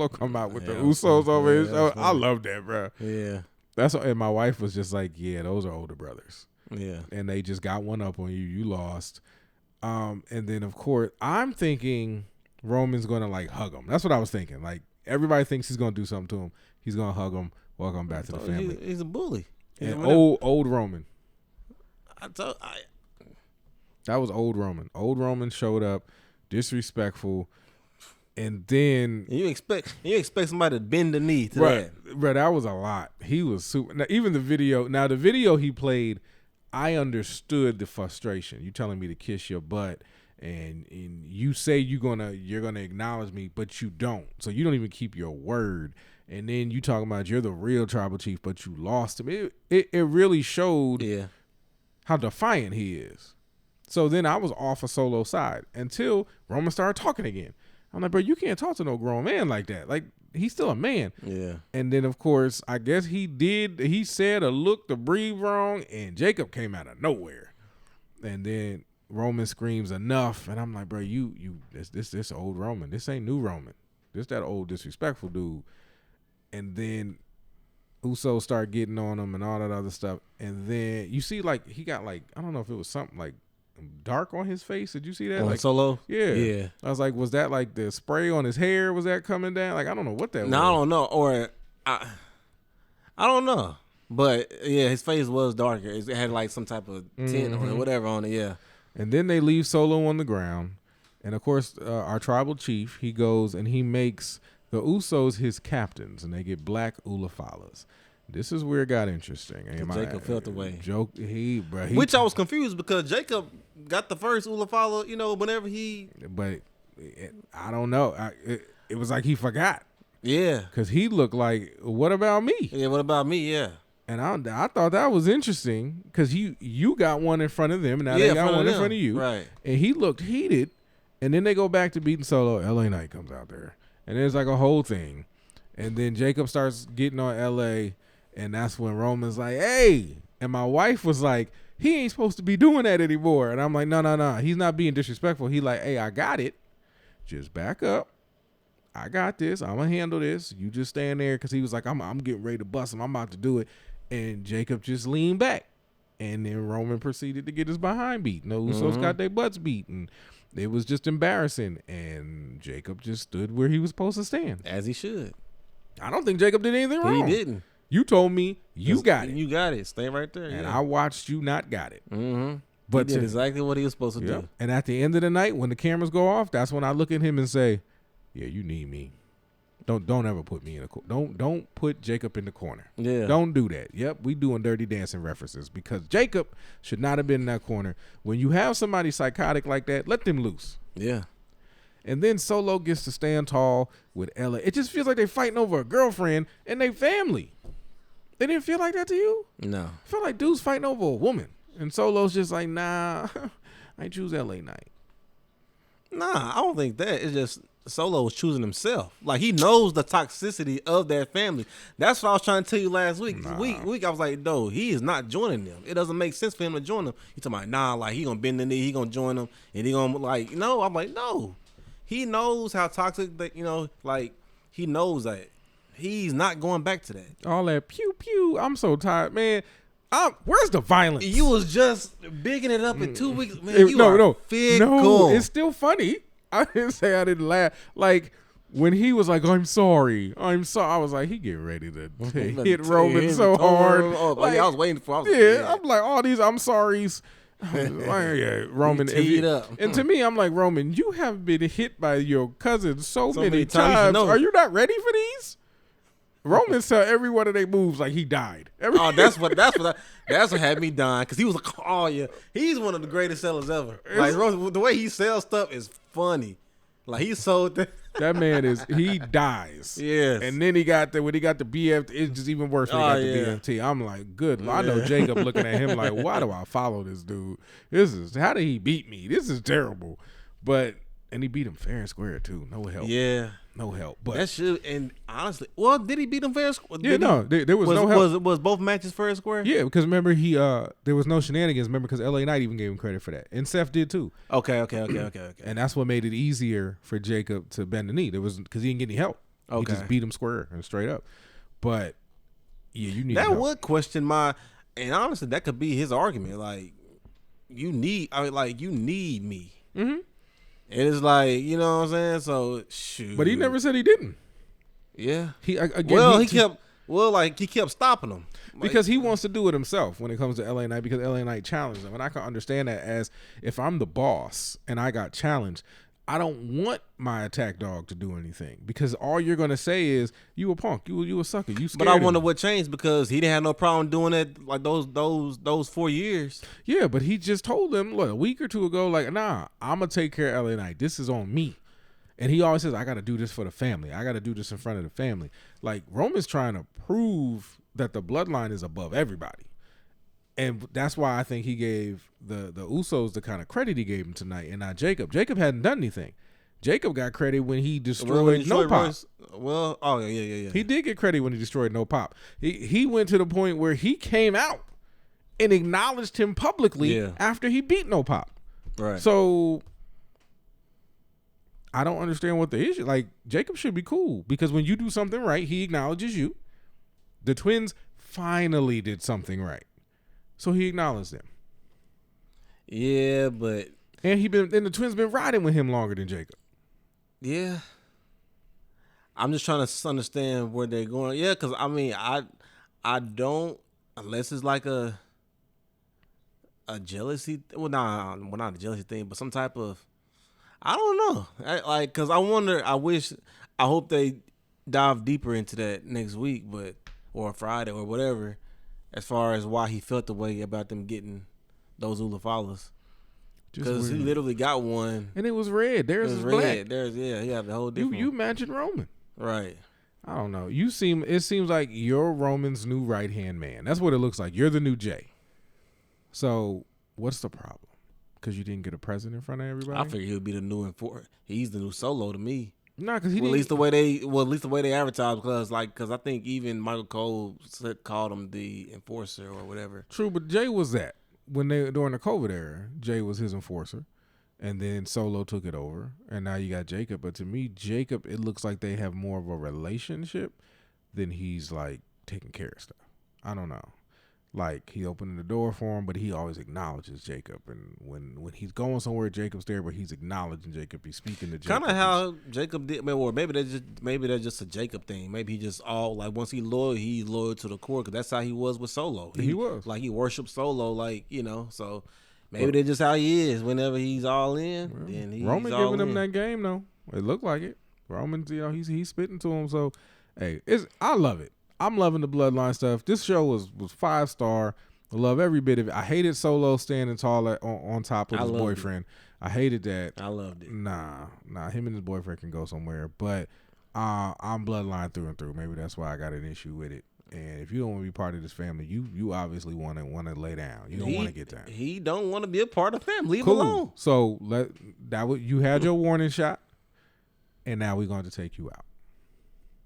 come out with the Usos over his show. I love that, bro. Yeah. And my wife was just like, yeah, those are older brothers. Yeah. And they just got one up on you. You lost. And then, of course, I'm thinking Roman's going to, hug him. That's what I was thinking. Everybody thinks he's going to do something to him. He's going to hug him. Welcome back to the family. He's a bully. And old Roman. That was old Roman. Old Roman showed up, disrespectful, and then you expect somebody to bend the knee to that. Bro, that was a lot. He was super. Now, even the video he played, I understood the frustration. You telling me to kiss your butt. And you say you're gonna acknowledge me, but you don't. So you don't even keep your word. And then you talking about you're the real tribal chief, but you lost him. It really showed how defiant he is. So then I was off of Solo's side until Roman started talking again. I'm like, bro, you can't talk to no grown man like that. He's still a man. Yeah. And then of course I guess he said or looked or breathed wrong, and Jacob came out of nowhere. And then Roman screams enough, and I'm like, bro, this old Roman. This ain't new Roman. This that old disrespectful dude. And then Uso start getting on him and all that other stuff. And then you see he got I don't know if it was something dark on his face. Did you see that? Solo? Yeah. I was like, was that the spray on his hair? Was that coming down? I don't know what that was. No, I don't know. Or I don't know. But yeah, his face was darker. It had some type of tint or whatever on it. Yeah. And then they leave Solo on the ground. And, of course, our tribal chief, he goes and he makes the Usos his captains, and they get black Ulafalas. This is where it got interesting. Jacob felt away. Which I was confused because Jacob got the first Ulafala, whenever he... But I don't know. It was like he forgot. Yeah. Because he looked like, what about me? Yeah, what about me? Yeah. And I thought that was interesting because you got one in front of them, and now they got one in front of you. Right. And he looked heated, and then they go back to beating Solo. LA Knight comes out there, and there's a whole thing. And then Jacob starts getting on LA, and that's when Roman's like, hey. And my wife was like, he ain't supposed to be doing that anymore. And I'm like, no. He's not being disrespectful. He like, hey, I got it. Just back up. I got this. I'm going to handle this. You just stand there because he was like, I'm getting ready to bust him. I'm about to do it. And Jacob just leaned back. And then Roman proceeded to get his behind beat. The Usos got their butts beat. And it was just embarrassing. And Jacob just stood where he was supposed to stand. As he should. I don't think Jacob did anything wrong. He didn't. You told me you got it. You got it. Stay right there. And I watched you not got it. Mm-hmm. But he did exactly what he was supposed to do. And at the end of the night, when the cameras go off, that's when I look at him and say, yeah, you need me. Don't ever put me in a corner. Don't put Jacob in the corner. Yeah. Don't do that. Yep, we doing Dirty Dancing references because Jacob should not have been in that corner. When you have somebody psychotic like that, let them loose. Yeah. And then Solo gets to stand tall with LA. It just feels like they're fighting over a girlfriend and they family. They didn't feel like that to you? No. I felt like dudes fighting over a woman. And Solo's just like, nah, I choose LA Knight. Nah, I don't think that. It's just Solo was choosing himself. He knows the toxicity of that family. That's what I was trying to tell you last week. Nah. Week I was like, no, he is not joining them. It doesn't make sense for him to join them. He talking about, he gonna bend the knee, he gonna join them, and he gonna I'm like, no. He knows how toxic that, he knows that He's not going back to that. All that pew pew. I'm so tired, man. Where's the violence? You was just bigging it up in 2 weeks. Man, no, fickle. it's still funny. I didn't say I didn't laugh. Like when he was like, "I'm sorry," I was like, he getting ready to hit Roman so hard. Like, I was waiting for. I'm like, all these I'm sorries. Roman teed up. And to me, I'm like, Roman, you have been hit by your cousin so many times. Are you not ready for these? Roman tell every one of their moves like he died. That's what had me dying, because he was like, oh yeah, he's one of the greatest sellers ever. Like Roman, the way he sells stuff is funny. Like he sold that man he dies. Yes. And then when he got the BFT, it's just even worse when he got the BFT. I'm like, good. I know Jacob looking at him like, why do I follow this dude? How did he beat me? This is terrible. And he beat him fair and square too. No help. Yeah. No help. But that should, and honestly, well, did he beat him fair and square? Yeah, there was no help. Was both matches fair and square? Yeah, because remember there was no shenanigans. Remember, because LA Knight even gave him credit for that, and Seth did too. Okay. And that's what made it easier for Jacob to bend the knee. There was because he didn't get any help. Okay. He just beat him square and straight up. But yeah, you need that help. would question and honestly, that could be his argument. Like, you need me. Mm-hmm. And it's like, you know what I'm saying? So shoot. But he never said he didn't. Yeah. He kept stopping him. Because he wants to do it himself when it comes to LA Knight, because LA Knight challenged him. And I can understand that as if I'm the boss and I got challenged, I don't want my attack dog to do anything, because all you're gonna say is you a punk, you a sucker, you scared. But I wonder what changed, because he didn't have no problem doing it like those 4 years. Yeah, but he just told them, look, a week or two ago, like, nah, I'm gonna take care of LA Knight. This is on me. And he always says, I gotta do this for the family. I gotta do this in front of the family. Like, Roman's trying to prove that the bloodline is above everybody. And that's why I think he gave the Usos the kind of credit he gave him tonight, and not Jacob. Jacob hadn't done anything. Jacob got credit when he destroyed No Pop. Yeah. He did get credit when he destroyed No Pop. He went to the point where he came out and acknowledged him publicly after he beat No Pop. Right. So I don't understand what the issue. Like, Jacob should be cool, because when you do something right, he acknowledges you. The twins finally did something right, so he acknowledged them. Yeah, but the twins been riding with him longer than Jacob. Yeah. I'm just trying to understand where they're going. Yeah, because I mean, I don't, unless it's like a jealousy. Well, not a jealousy thing, but some type of, I don't know. Because I hope they dive deeper into that next week, or Friday or whatever, as far as why he felt the way about them getting those Ula followers. Because he literally got one, and it was red. Theirs is black. He had the whole different. You mentioned Roman, right? I don't know. It seems like you're Roman's new right hand man. That's what it looks like. You're the new Jey. So what's the problem? Because you didn't get a present in front of everybody. I figured he would be the new enforcer. He's the new Solo to me. Nah, because he didn't. At least the way they advertise, because I think even Michael Cole called him the enforcer or whatever. True, but Jey was that. During the COVID era, Jey was his enforcer, and then Solo took it over, and now you got Jacob. But to me, Jacob, it looks like they have more of a relationship than he's like taking care of stuff. I don't know. Like, he opened the door for him, but he always acknowledges Jacob, and when he's going somewhere, Jacob's there, but he's acknowledging Jacob. He's speaking to Jacob. Kind of how Jacob did, or maybe that's just a Jacob thing. Maybe he just once he's loyal to the core, because that's how he was with Solo. He was like, he worshipped Solo, like, so maybe that's just how he is. Whenever he's all in, then he's Roman all giving in. him that game though. It looked like it. Roman's, he's spitting to him. So, hey, I love it. I'm loving the Bloodline stuff. This show was 5-star. I love every bit of it. I hated Solo standing tall on top of his boyfriend. I hated that. I loved it. Nah. Him and his boyfriend can go somewhere. But I'm Bloodline through and through. Maybe that's why I got an issue with it. And if you don't want to be part of this family, you obviously want to lay down. You don't want to get down. He don't want to be a part of the family. Leave him alone. So you had your warning shot, and now we're going to take you out,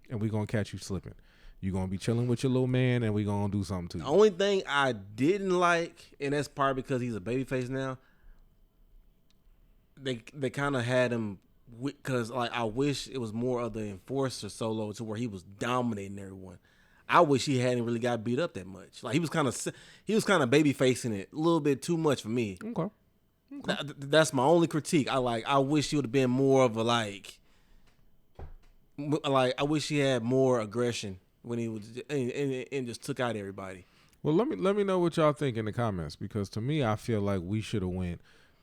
and we're going to catch you slipping. You're going to be chilling with your little man, and we're going to do something to you. The only thing I didn't like, and that's probably because he's a babyface now, they kind of had him because like I wish it was more of the enforcer Solo to where he was dominating everyone. I wish he hadn't really got beat up that much. Like he was kind of baby facing it a little bit too much for me. Okay. That's my only critique. I wish he would have been more of a like I wish he had more aggression when he was and just took out everybody. Well, let me know what y'all think in the comments, because to me, I feel like we should have went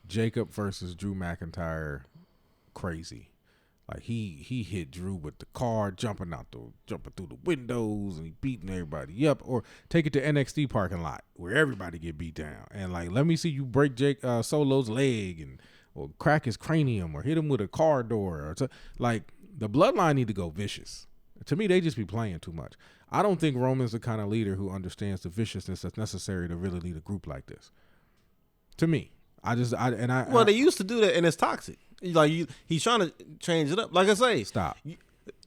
Jacob versus Drew McIntyre crazy. Like he hit Drew with the car, jumping through the windows, and he beating everybody up. Or take it to NXT parking lot where everybody get beat down, and like let me see you break Solo's leg or crack his cranium or hit him with a car door. Or like the Bloodline need to go vicious. To me, they just be playing too much. I don't think Roman's the kind of leader who understands the viciousness that's necessary to really lead a group like this. To me, they used to do that, and it's toxic. Like he's trying to change it up. Like I say, stop.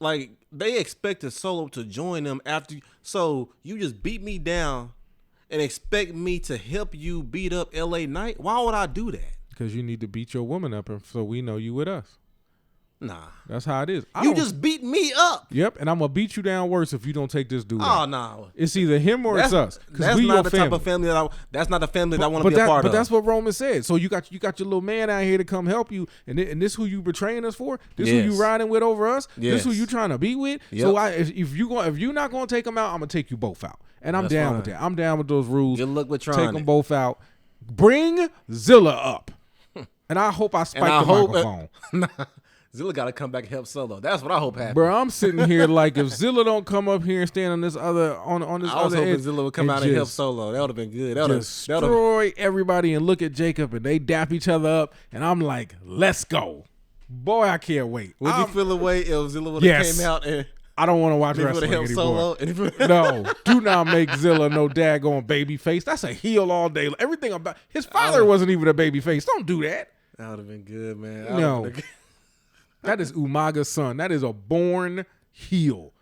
Like they expected Solo to join them after, so you just beat me down and expect me to help you beat up LA Knight. Why would I do that? Because you need to beat your woman up, and so we know you with us. Nah, that's how it is. You just beat me up. Yep, and I'm gonna beat you down worse if you don't take this dude. Oh no, it's either him or it's us. That's not the type of family that's not the family that I want to be a part of. But that's what Roman said. So you got your little man out here to come help you, and this who you betraying us for? This who you riding with over us? This who you trying to be with? Yep. So if you're not gonna take them out, I'm gonna take you both out, and I'm down with that. I'm down with those rules. Good luck with trying. Take them both out. Bring Zilla up, and I hope I spike the microphone. Zilla got to come back and help Solo. That's what I hope happens. Bro, I'm sitting here like if Zilla don't come up here and stand on this other on this I was other hoping edge, Zilla would come out and help Solo. That would have been good. That destroy everybody and look at Jacob and they dap each other up and I'm like, let's go. Boy, I can't wait. Would you feel away if Zilla would have came out and I don't want to watch wrestling anymore. No, do not make Zilla no daggone baby face. That's a heel all day. Everything about his father wasn't even a baby face. Don't do that. That would have been good, man. No. That is Umaga's son. That is a born heel.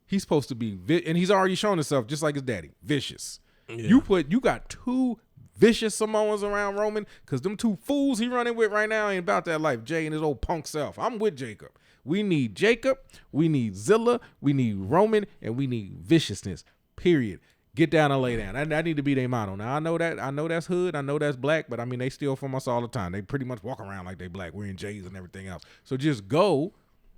He's supposed to be, and he's already shown himself just like his daddy, vicious. Yeah. You got two vicious Samoans around Roman, because them two fools he running with right now ain't about that life. Jay and his old punk self. I'm with Jacob. We need Jacob. We need Zilla. We need Roman, and we need viciousness. Period. Get down and lay down. I need to be their motto. Now I know that's hood. I know that's black, but I mean they steal from us all the time. They pretty much walk around like they black, wearing J's and everything else. So just go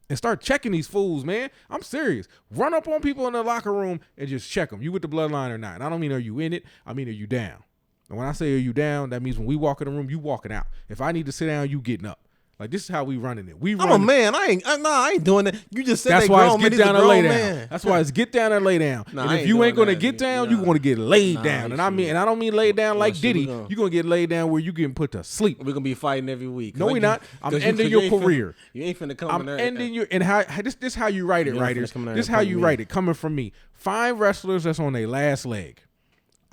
and start checking these fools, man. I'm serious. Run up on people in the locker room and just check them. You with the Bloodline or not? And I don't mean are you in it. I mean are you down? And when I say are you down, that means when we walk in the room, you walking out. If I need to sit down, you getting up. Like this is how we running it. I'm a man. I ain't doing that. You just said that's why it's get down and lay down. Man. That's why it's get down and lay down. And if you ain't gonna get down, you want to get laid down. And I don't mean lay down like Diddy. You gonna get laid down where you getting put to sleep. We're gonna be fighting every week. No, we not. I'm ending your career. You ain't finna come. I'm ending your. And how this how you write it, writers. This how you write it. Coming from me. 5 wrestlers that's on their last leg.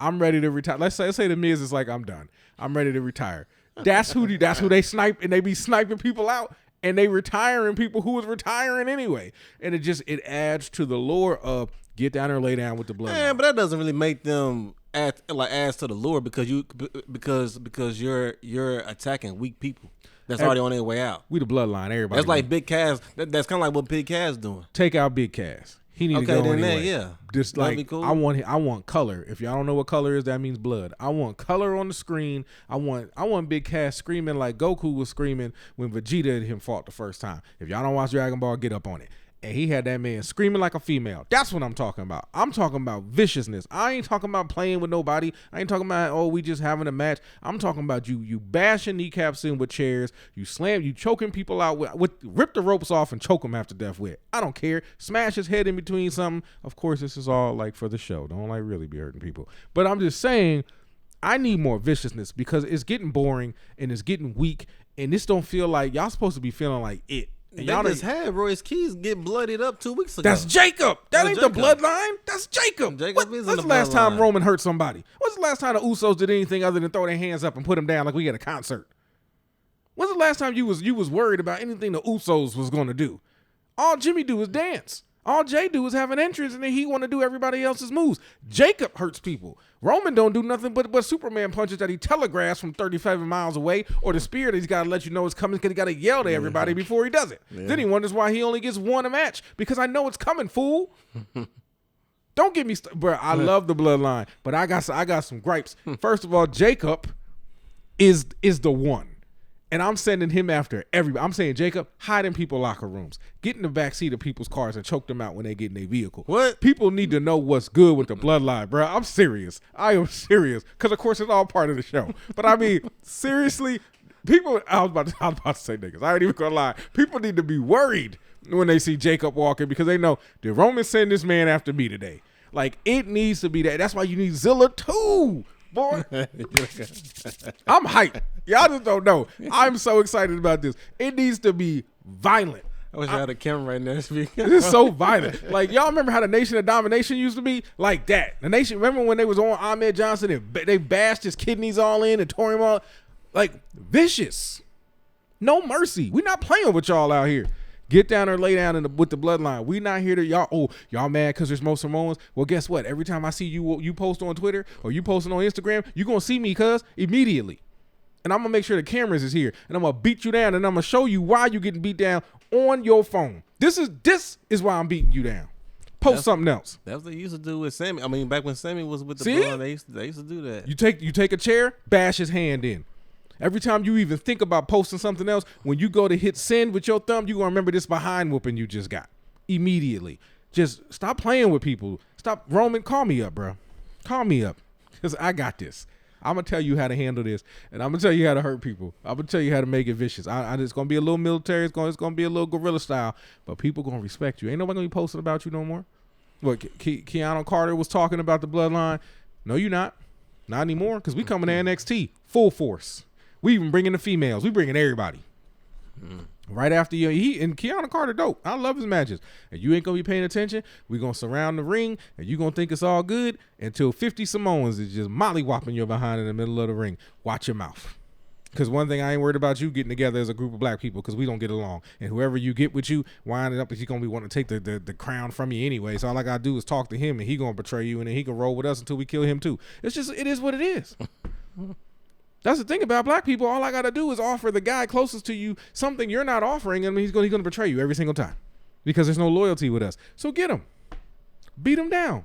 I'm ready to retire. Let's say the Miz is like I'm done. I'm ready to retire. That's who they snipe, and they be sniping people out. And they retiring people who was retiring anyway. And it adds to the lore of get down there and lay down with the Bloodline. Yeah, but that doesn't really make them adds to the lore because you're attacking weak people that's already on their way out. We the Bloodline, everybody. That's like Big Cass. That's kind of like what Big Cass doing. Take out Big Cass. He need to go anyway. Yeah. Just that'd like be cool. I want color. If y'all don't know what color is, that means blood. I want color on the screen. I want Big Cass screaming like Goku was screaming when Vegeta and him fought the first time. If y'all don't watch Dragon Ball, get up on it. And he had that man screaming like a female. That's what I'm talking about. I'm talking about viciousness. I ain't talking about playing with nobody. I ain't talking about, we just having a match. I'm talking about you bashing kneecaps in with chairs. You choking people out with rip the ropes off and choke them after death with. I don't care. Smash his head in between something. Of course, this is all like for the show. Don't like really be hurting people. But I'm just saying, I need more viciousness because it's getting boring and it's getting weak. And this don't feel like, y'all supposed to be feeling like it. And y'all just had Royce Keys get bloodied up 2 weeks ago. That's Jacob. That ain't Jacob. The Bloodline. That's Jacob. When's the last time Roman hurt somebody? When's the last time the Usos did anything other than throw their hands up and put them down like we at a concert? When's the last time you was worried about anything the Usos was going to do? All Jimmy do is dance. All Jay do is have an entrance and then he want to do everybody else's moves. Jacob hurts people. Roman don't do nothing but Superman punches that he telegraphs from 37 miles away, or the spear that he's got to let you know it's coming because he got to yell to everybody before he does it. Yeah. Then he wonders why he only gets one a match, because I know it's coming, fool. Don't get me bro. I love the Bloodline, but I got some gripes. First of all, Jacob is the one. And I'm sending him after everybody. I'm saying, Jacob, hide in people's locker rooms. Get in the backseat of people's cars and choke them out when they get in their vehicle. What? People need to know what's good with the Bloodline, bro. I'm serious. I am serious. Because, of course, it's all part of the show. But, I mean, seriously, people – I was about to say niggas. I ain't even going to lie. People need to be worried when they see Jacob walking, because they know, did Roman send this man after me today? Like, it needs to be that. That's why you need Zilla too. Boy, I'm hyped. Y'all just don't know. I'm so excited about this. It needs to be violent. I wish I had a camera right now. This is so violent. Like, y'all remember how the Nation of Domination used to be? Like that. The Nation, remember when they was on Ahmed Johnson and they bashed his kidneys all in and tore him all? Like, vicious. No mercy. We're not playing with y'all out here. Get down or lay down with the Bloodline. We not here to y'all mad because there's more Samoans. Well, guess what? Every time I see you post on Twitter or you posting on Instagram, you going to see me, cuz, immediately. And I'm going to make sure the cameras is here. And I'm going to beat you down. And I'm going to show you why you getting beat down on your phone. This is why I'm beating you down. Post something else. That's what they used to do with Sammy. I mean, back when Sammy was with the Bloodline, they used to do that. You take a chair, bash his hand in. Every time you even think about posting something else, when you go to hit send with your thumb, you're going to remember this behind whooping you just got. Immediately. Just stop playing with people. Stop. Roman, call me up, bro. Call me up. Because I got this. I'm going to tell you how to handle this. And I'm going to tell you how to hurt people. I'm going to tell you how to make it vicious. It's going to be a little military. It's going to be a little guerrilla style. But people going to respect you. Ain't nobody going to be posting about you no more. What, Keanu Carter was talking about the Bloodline? No, you're not. Not anymore, because we coming to NXT. Full force. We even bringing the females. We bringing everybody. Right after you. And Keanu Carter dope. I love his matches. And you ain't going to be paying attention. We going to surround the ring, and you going to think it's all good until 50 Samoans is just molly-whopping your behind in the middle of the ring. Watch your mouth. Because one thing I ain't worried about you getting together as a group of black people, because we don't get along. And whoever you get with you, winding up, he's going to be wanting to take the crown from you anyway. So all I got to do is talk to him, and he going to betray you, and then he can roll with us until we kill him too. It is what it is. That's the thing about black people. All I got to do is offer the guy closest to you something you're not offering, and he's going to betray you every single time because there's no loyalty with us. So get him. Beat him down.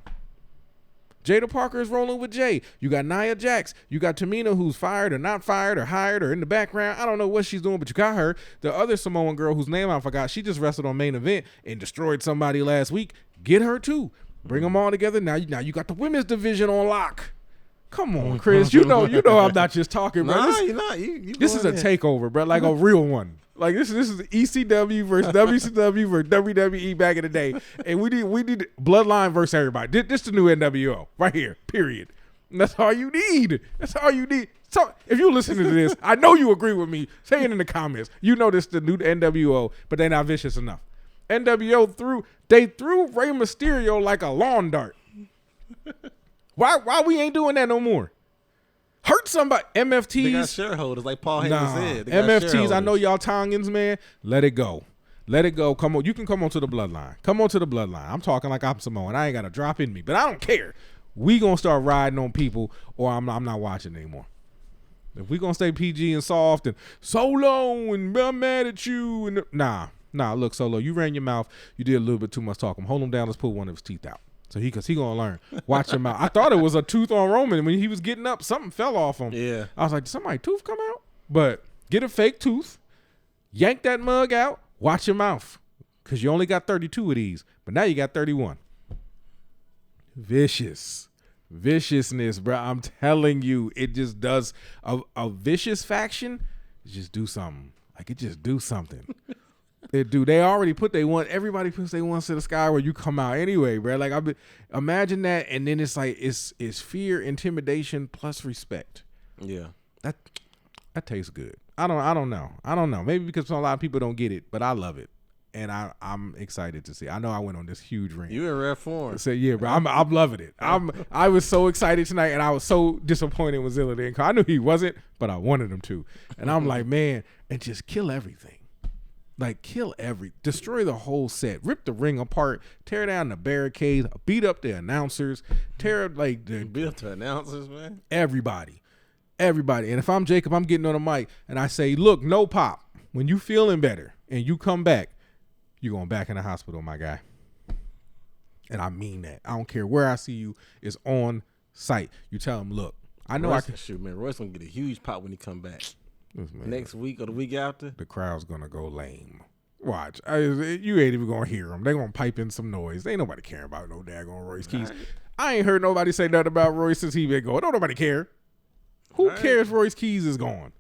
Jada Parker is rolling with Jay. You got Nia Jax. You got Tamina, who's fired or not fired or hired or in the background. I don't know what she's doing, but you got her. The other Samoan girl whose name I forgot, she just wrestled on Main Event and destroyed somebody last week. Get her too. Bring them all together. Now you got the women's division on lock. Come on, Chris. You know I'm not just talking, bro. Nah, you're not. This is a takeover, bro. Like a real one. Like this is ECW versus WCW versus WWE back in the day, and we need Bloodline versus everybody. This the new NWO right here. Period. And that's all you need. That's all you need. So if you listen to this, I know you agree with me. Say it in the comments. You know this the new NWO, but they're not vicious enough. NWO threw Rey Mysterio like a lawn dart. Why we ain't doing that no more? Hurt somebody. MFTs. They got shareholders, like Paul Heyman said. MFTs, I know y'all Tongans, man. Let it go. Let it go. Come on. You can come on to the Bloodline. Come on to the Bloodline. I'm talking like I'm Samoan. I ain't got a drop in me, but I don't care. We going to start riding on people, or I'm not watching anymore. If we going to stay PG and soft and Solo and I'm mad at you. And nah, look, Solo, you ran your mouth. You did a little bit too much talking. Hold him down. Let's pull one of his teeth out. So he gonna learn. Watch him out. I thought it was a tooth on Roman when he was getting up. Something fell off him. Yeah. I was like, did somebody's tooth come out? But get a fake tooth, yank that mug out, watch your mouth. Because you only got 32 of these, but now you got 31. Viciousness, bro. I'm telling you, it just does. A vicious faction, just do something. Like it just do something. They already everybody puts they wants to the sky where you come out anyway, bro. Like imagine that, and then it's like it's fear, intimidation plus respect. Yeah, that tastes good. I don't know. Maybe because a lot of people don't get it, but I love it, and I'm excited to see. I know I went on this huge rant. You in rare form. So yeah, bro. I'm loving it. I was so excited tonight, and I was so disappointed when Zilla didn't. I knew he wasn't, but I wanted him to, and I'm like, man, and just kill everything. Like, destroy the whole set, rip the ring apart, tear down the barricades, beat up the announcers, beat up the announcers, man. Everybody. And if I'm Jacob, I'm getting on the mic and I say, look, no pop. When you feeling better and you come back, you're going back in the hospital, my guy. And I mean that. I don't care where I see you. It's on site. You tell him, look, I know I can. Shoot, man. Roy's going to get a huge pop when he come back. Next week or the week after, the crowd's gonna go lame. Watch, you ain't even gonna hear them. They gonna pipe in some noise. Ain't nobody caring about no daggone Royce Keys. Right. I ain't heard nobody say nothing about Royce since he been going. Don't nobody care. Who cares? Royce Keys is gone.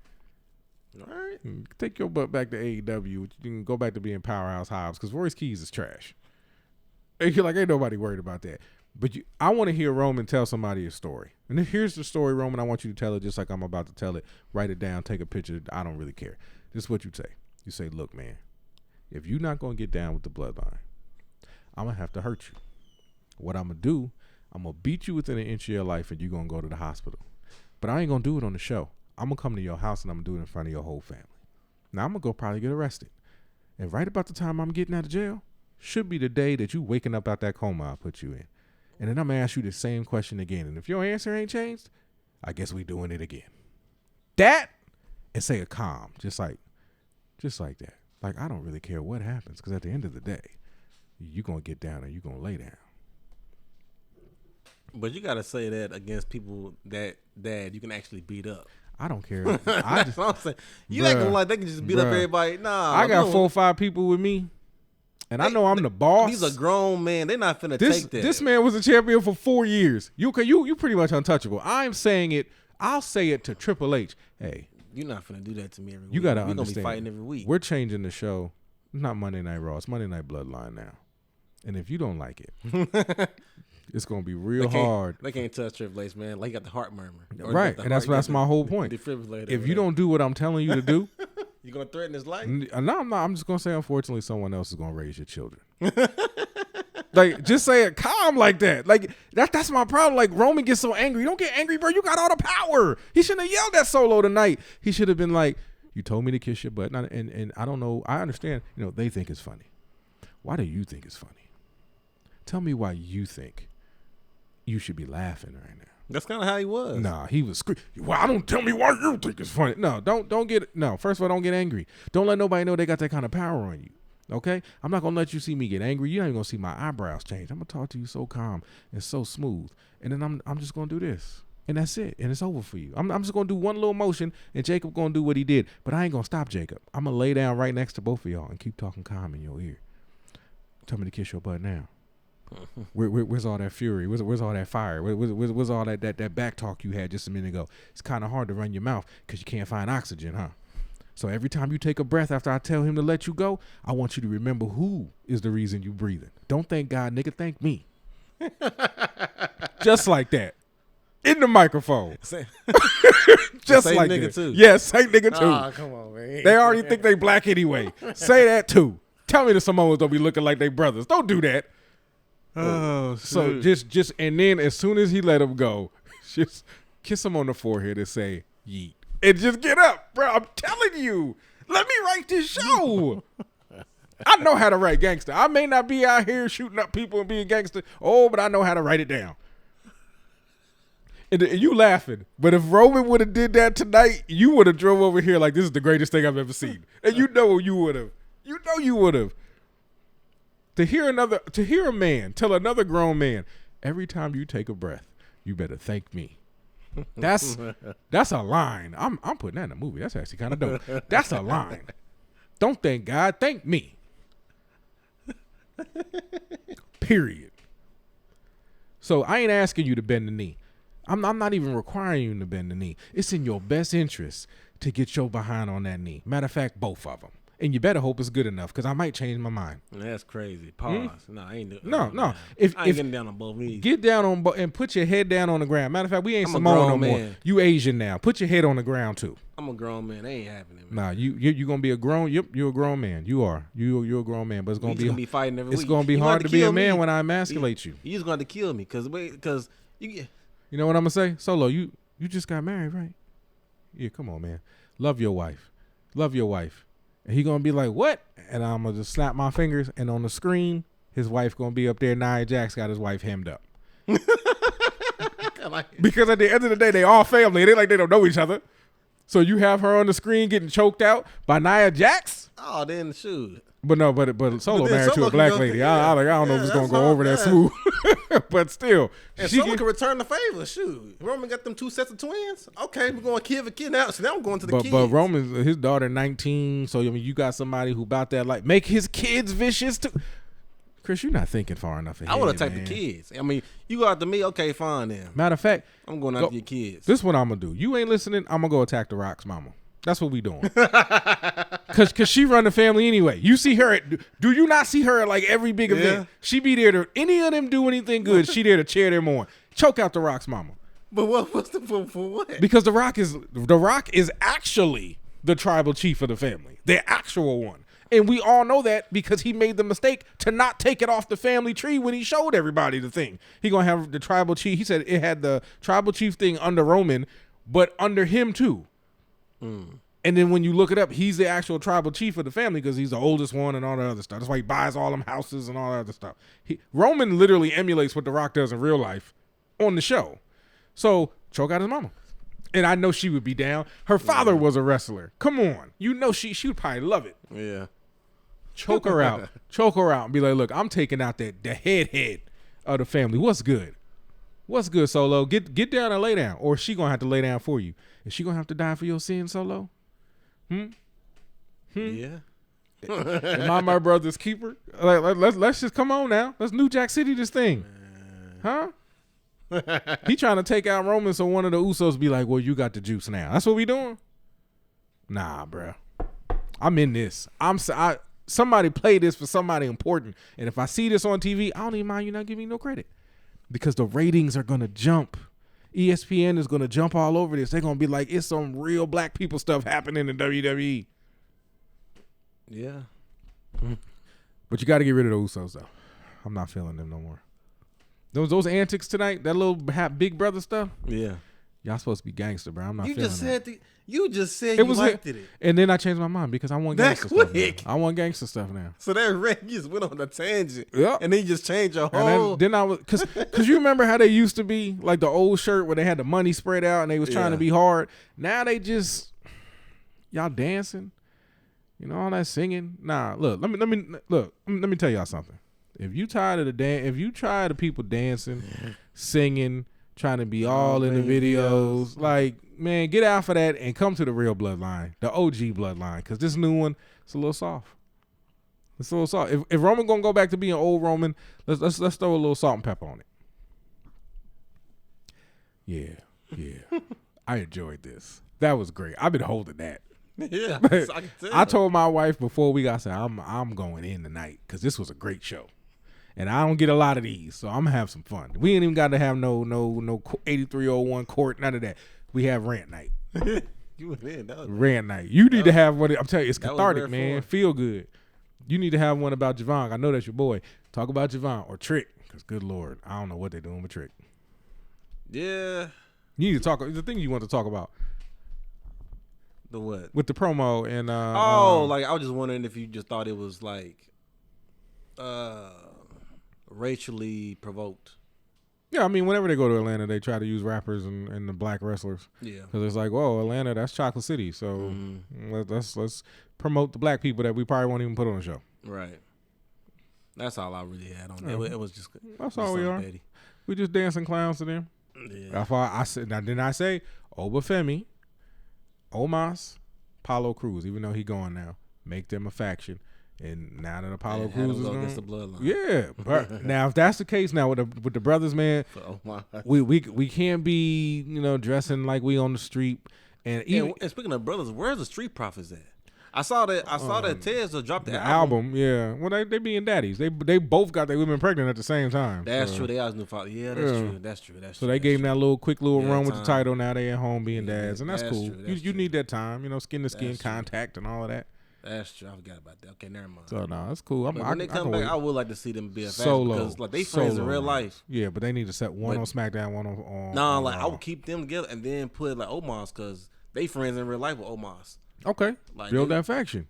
All right, take your butt back to AEW. You can go back to being Powerhouse Hobbs because Royce Keys is trash. And you're like, ain't nobody worried about that. But I want to hear Roman tell somebody a story. And here's the story, Roman. I want you to tell it just like I'm about to tell it. Write it down. Take a picture. I don't really care. This is what you say. You say, look, man, if you're not going to get down with the bloodline, I'm going to have to hurt you. What I'm going to do, I'm going to beat you within an inch of your life and you're going to go to the hospital. But I ain't going to do it on the show. I'm going to come to your house and I'm going to do it in front of your whole family. Now, I'm going to go probably get arrested. And right about the time I'm getting out of jail should be the day that you waking up out that coma I put you in. And then I'm going to ask you the same question again. And if your answer ain't changed, I guess we doing it again. That, and say a calm, just like that. Like, I don't really care what happens because at the end of the day, you're going to get down and you're going to lay down. But you got to say that against people that you can actually beat up. I don't care. That's what I'm saying. You acting like they can just beat up everybody. Nah. I got 4 or 5 people with me. And I know I'm the boss. These are grown men. They're not finna take that. This man was a champion for 4 years. You pretty much untouchable. I'm saying it. I'll say it to Triple H. Hey, you're not finna do that to me every week. You gotta understand. We're gonna be fighting every week. We're changing the show. It's not Monday Night Raw. It's Monday Night Bloodline now. And if you don't like it, it's gonna be real hard. They can't touch Triple H, man. Like, you got the heart murmur. Right, and that's my whole point. If you don't do what I'm telling you to do. You gonna threaten his life? No, I'm not. I'm just gonna say, unfortunately, someone else is gonna raise your children. Like, just say it calm like that. Like, that's my problem. Like, Roman gets so angry. Don't get angry, bro. You got all the power. He shouldn't have yelled at Solo tonight. He should have been like, "You told me to kiss your butt," and I don't know. I understand. They think it's funny. Why do you think it's funny? Tell me why you think you should be laughing right now. That's kind of how he was. Nah, he was screaming. Well, don't tell me why you think it's funny. No, don't get. No, first of all, don't get angry. Don't let nobody know they got that kind of power on you. Okay? I'm not gonna let you see me get angry. You're not even gonna see my eyebrows change. I'm gonna talk to you so calm and so smooth. And then I'm just gonna do this. And that's it. And it's over for you. I'm just gonna do one little motion and Jacob gonna do what he did. But I ain't gonna stop Jacob. I'm gonna lay down right next to both of y'all and keep talking calm in your ear. Tell me to kiss your butt now. Where's all that fury? Where's all that fire? Where's all that back talk you had just a minute ago? It's kind of hard to run your mouth because you can't find oxygen, huh? So every time you take a breath after I tell him to let you go, I want you to remember who is the reason you breathing. Don't thank God, nigga. Thank me. Just like that. In the microphone. Just like nigga that. Too. Yes, say nigga too. Oh, come on, man. They already think they black anyway. Say that too. Tell me the Samoans don't be looking like they brothers. Don't do that. Oh, so just and then as soon as he let him go, just kiss him on the forehead and say yeet and just get up, bro. I'm telling you, let me write this show. I know how to write gangster. I may not be out here shooting up people and being gangster, but I know how to write it down. And you laughing, but if Roman would have did that tonight, you would have drove over here like this is the greatest thing I've ever seen, and you would have. You would have. To hear a man tell another grown man, every time you take a breath, you better thank me. That's a line. I'm putting that in a movie. That's actually kind of dope. That's a line. Don't thank God, thank me. Period. So I ain't asking you to bend the knee. I'm not even requiring you to bend the knee. It's in your best interest to get your behind on that knee. Matter of fact, both of them. And you better hope it's good enough because I might change my mind. That's crazy. Pause. No, I ain't. No. I ain't getting down on both knees. Get down on and put your head down on the ground. Matter of fact, we ain't Samoan no more. You Asian now. Put your head on the ground too. I'm a grown man. That ain't happening. Man. Nah, you gonna be a grown. Yep, you're a grown man. You are. You're a grown man. But it's gonna be fighting every week. It's gonna be hard to be a man when I emasculate you. You just going to kill me because you. You know what I'm gonna say, Solo? You just got married, right? Yeah, come on, man. Love your wife. And he gonna be like, what? And I'm gonna just snap my fingers, and on the screen, his wife gonna be up there. Nia Jax got his wife hemmed up. Because at the end of the day, they all family. They don't know each other. So you have her on the screen getting choked out by Nia Jax. Oh, then shoot. But Solo married to a black lady. I don't know if it's gonna go over that smooth. But still, and Solo can return the favor. Shoot, Roman got them 2 sets of twins. Okay, we're going to kid now. So now I'm going to the kids. But Roman, his daughter 19. So I mean, you got somebody who about that like make his kids vicious too. Chris, you're not thinking far enough ahead. I would attack the kids. I mean, you go after me, okay, fine then. Matter of fact, I'm going after your kids. This is what I'm gonna do. You ain't listening. I'm gonna go attack The Rock's mama. That's what we doing. Cause she run the family anyway. You see her. Do you not see her at like every big event? She be there to any of them do anything good. She there to cheer them on. Choke out The Rock's mama. But what's the for what? Because The Rock is actually the tribal chief of the family, the actual one. And we all know that because he made the mistake to not take it off the family tree when he showed everybody the thing. He gonna have the tribal chief. He said it had the tribal chief thing under Roman, but under him too. And then when you look it up, he's the actual tribal chief of the family because he's the oldest one and all the other stuff. That's why he buys all them houses and all that other stuff. Roman literally emulates what The Rock does in real life on the show. So choke out his mama. And I know she would be down. Her father was a wrestler. Come on. You know she would probably love it. Yeah. Choke her out. Choke her out and be like, look, I'm taking out the head of the family. What's good? What's good, Solo? Get down and lay down. Or she going to have to lay down for you. Is she going to have to die for your sins, Solo? Yeah. Am I my brother's keeper? Let's just come on now. Let's New Jack City this thing. Huh? He trying to take out Roman so one of the Usos be like, well, you got the juice now. That's what we doing? Nah, bro. I'm in this. Somebody play this for somebody important. And if I see this on TV, I don't even mind you not giving me no credit. Because the ratings are going to jump. ESPN is going to jump all over this. They're going to be like, it's some real black people stuff happening in WWE. Yeah. But you got to get rid of the Usos, though. I'm not feeling them no more. Those antics tonight, that little big brother stuff. Yeah. Y'all supposed to be gangster, bro. I'm not feeling that. You just said you liked it. And then I changed my mind because I want gangster stuff now. I want gangster stuff now. So that you just went on a tangent. Yep. And then you just changed your whole. Then I was, because you remember how they used to be, like the old shirt where they had the money spread out and they was trying to be hard. Now they just, y'all dancing, you know, all that singing. Nah, look, let me tell y'all something. If you tired of if you tired of people dancing, singing, trying to be all in the videos, like, man, get out for that and come to the real Bloodline, the OG Bloodline, because this new one, it's a little soft. It's a little soft. If Roman gonna go back to being old Roman, let's throw a little salt and pepper on it. Yeah. I enjoyed this. That was great. I've been holding that. Yeah, I told my wife before we got set, I'm going in tonight because this was a great show. And I don't get a lot of these, so I'm gonna have some fun. We ain't even got to have no 8301 court, none of that. We have rant night. You went in. Rant night. You need to have one. I'm telling you, it's cathartic, man. Feel good. You need to have one about Javon. I know that's your boy. Talk about Javon or Trick, because good Lord, I don't know what they're doing with Trick. Yeah. You need to talk. The thing you want to talk about. The what? With the promo and like I was just wondering if you just thought it was like racially provoked. Yeah, I mean, whenever they go to Atlanta, they try to use rappers and the black wrestlers. Yeah, because it's like, whoa, Atlanta, that's Chocolate City, so let's promote the black people that we probably won't even put on the show. Right. That's all I really had on it. It was just that's all we are. Petty. We just dancing clowns to them. Yeah. That's why I said. Now, didn't I say Obafemi, Omos, Apollo Crews? Even though he gone now, make them a faction. And now that Apollo Crews is gone, against the Bloodline. Yeah. But now if that's the case, now with the brothers, man, we can't be dressing like we on the street. And speaking of brothers, where's the Street Profits at? I saw that Tez dropped the album. Yeah. Well, they being daddies. They both got their women pregnant at the same time. That's true. They always new father. Yeah, that's true. So they gave them that quick little run with the title. Now they at home being dads, and that's cool. You need that time, skin to skin contact and all of that. That's true. I forgot about that. Okay, never mind. So no, that's cool. When they come back, I would like to see them be a faction because like they friends in real life. Yeah, but they need to set one on SmackDown, one on. Nah, like I would keep them together and then put like Omos because they friends in real life with Omos. Okay, build that faction.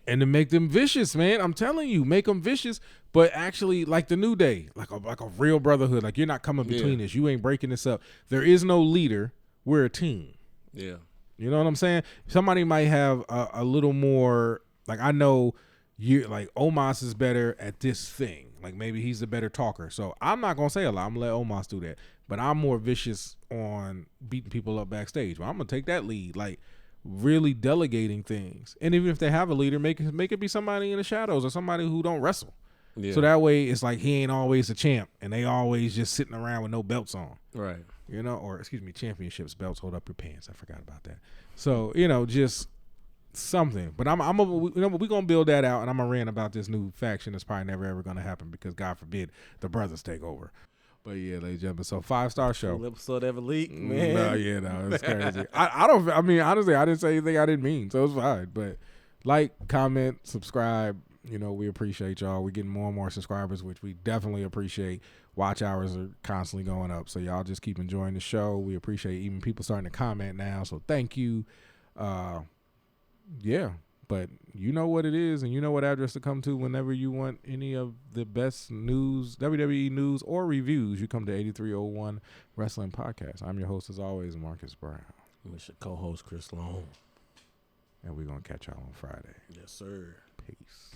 And to make them vicious, man. I'm telling you, make them vicious, but actually like the New Day, like a real brotherhood. Like you're not coming between this. You ain't breaking this up. There is no leader. We're a team. Yeah. You know what I'm saying? Somebody might have a little more, like I know you like Omos is better at this thing. Like maybe he's the better talker. So I'm not going to say a lot. I'm going to let Omos do that. But I'm more vicious on beating people up backstage. But I'm going to take that lead. Like really delegating things. And even if they have a leader, make it be somebody in the shadows or somebody who don't wrestle. Yeah. So that way it's like he ain't always a champ and they always just sitting around with no belts on. Right. You know, or excuse me, championships, belts, hold up your pants. I forgot about that. So, just something. But we're gonna build that out, and I'm gonna rant about this new faction that's probably never ever gonna happen because God forbid the brothers take over. But yeah, ladies and gentlemen, so 5-star show. Full episode ever leaked, man. No, it's crazy. I mean, honestly, I didn't say anything I didn't mean, so it's fine. But like, comment, subscribe. We appreciate y'all. We're getting more and more subscribers, which we definitely appreciate. Watch hours are constantly going up, so y'all just keep enjoying the show. We appreciate even people starting to comment now, so thank you. Yeah, but you know what it is, and you know what address to come to whenever you want any of the best news, WWE news or reviews. You come to 8301 Wrestling Podcast. I'm your host, as always, Marcus Brown. I'm your co-host, Chris Long. And we're going to catch y'all on Friday. Yes, sir. Peace.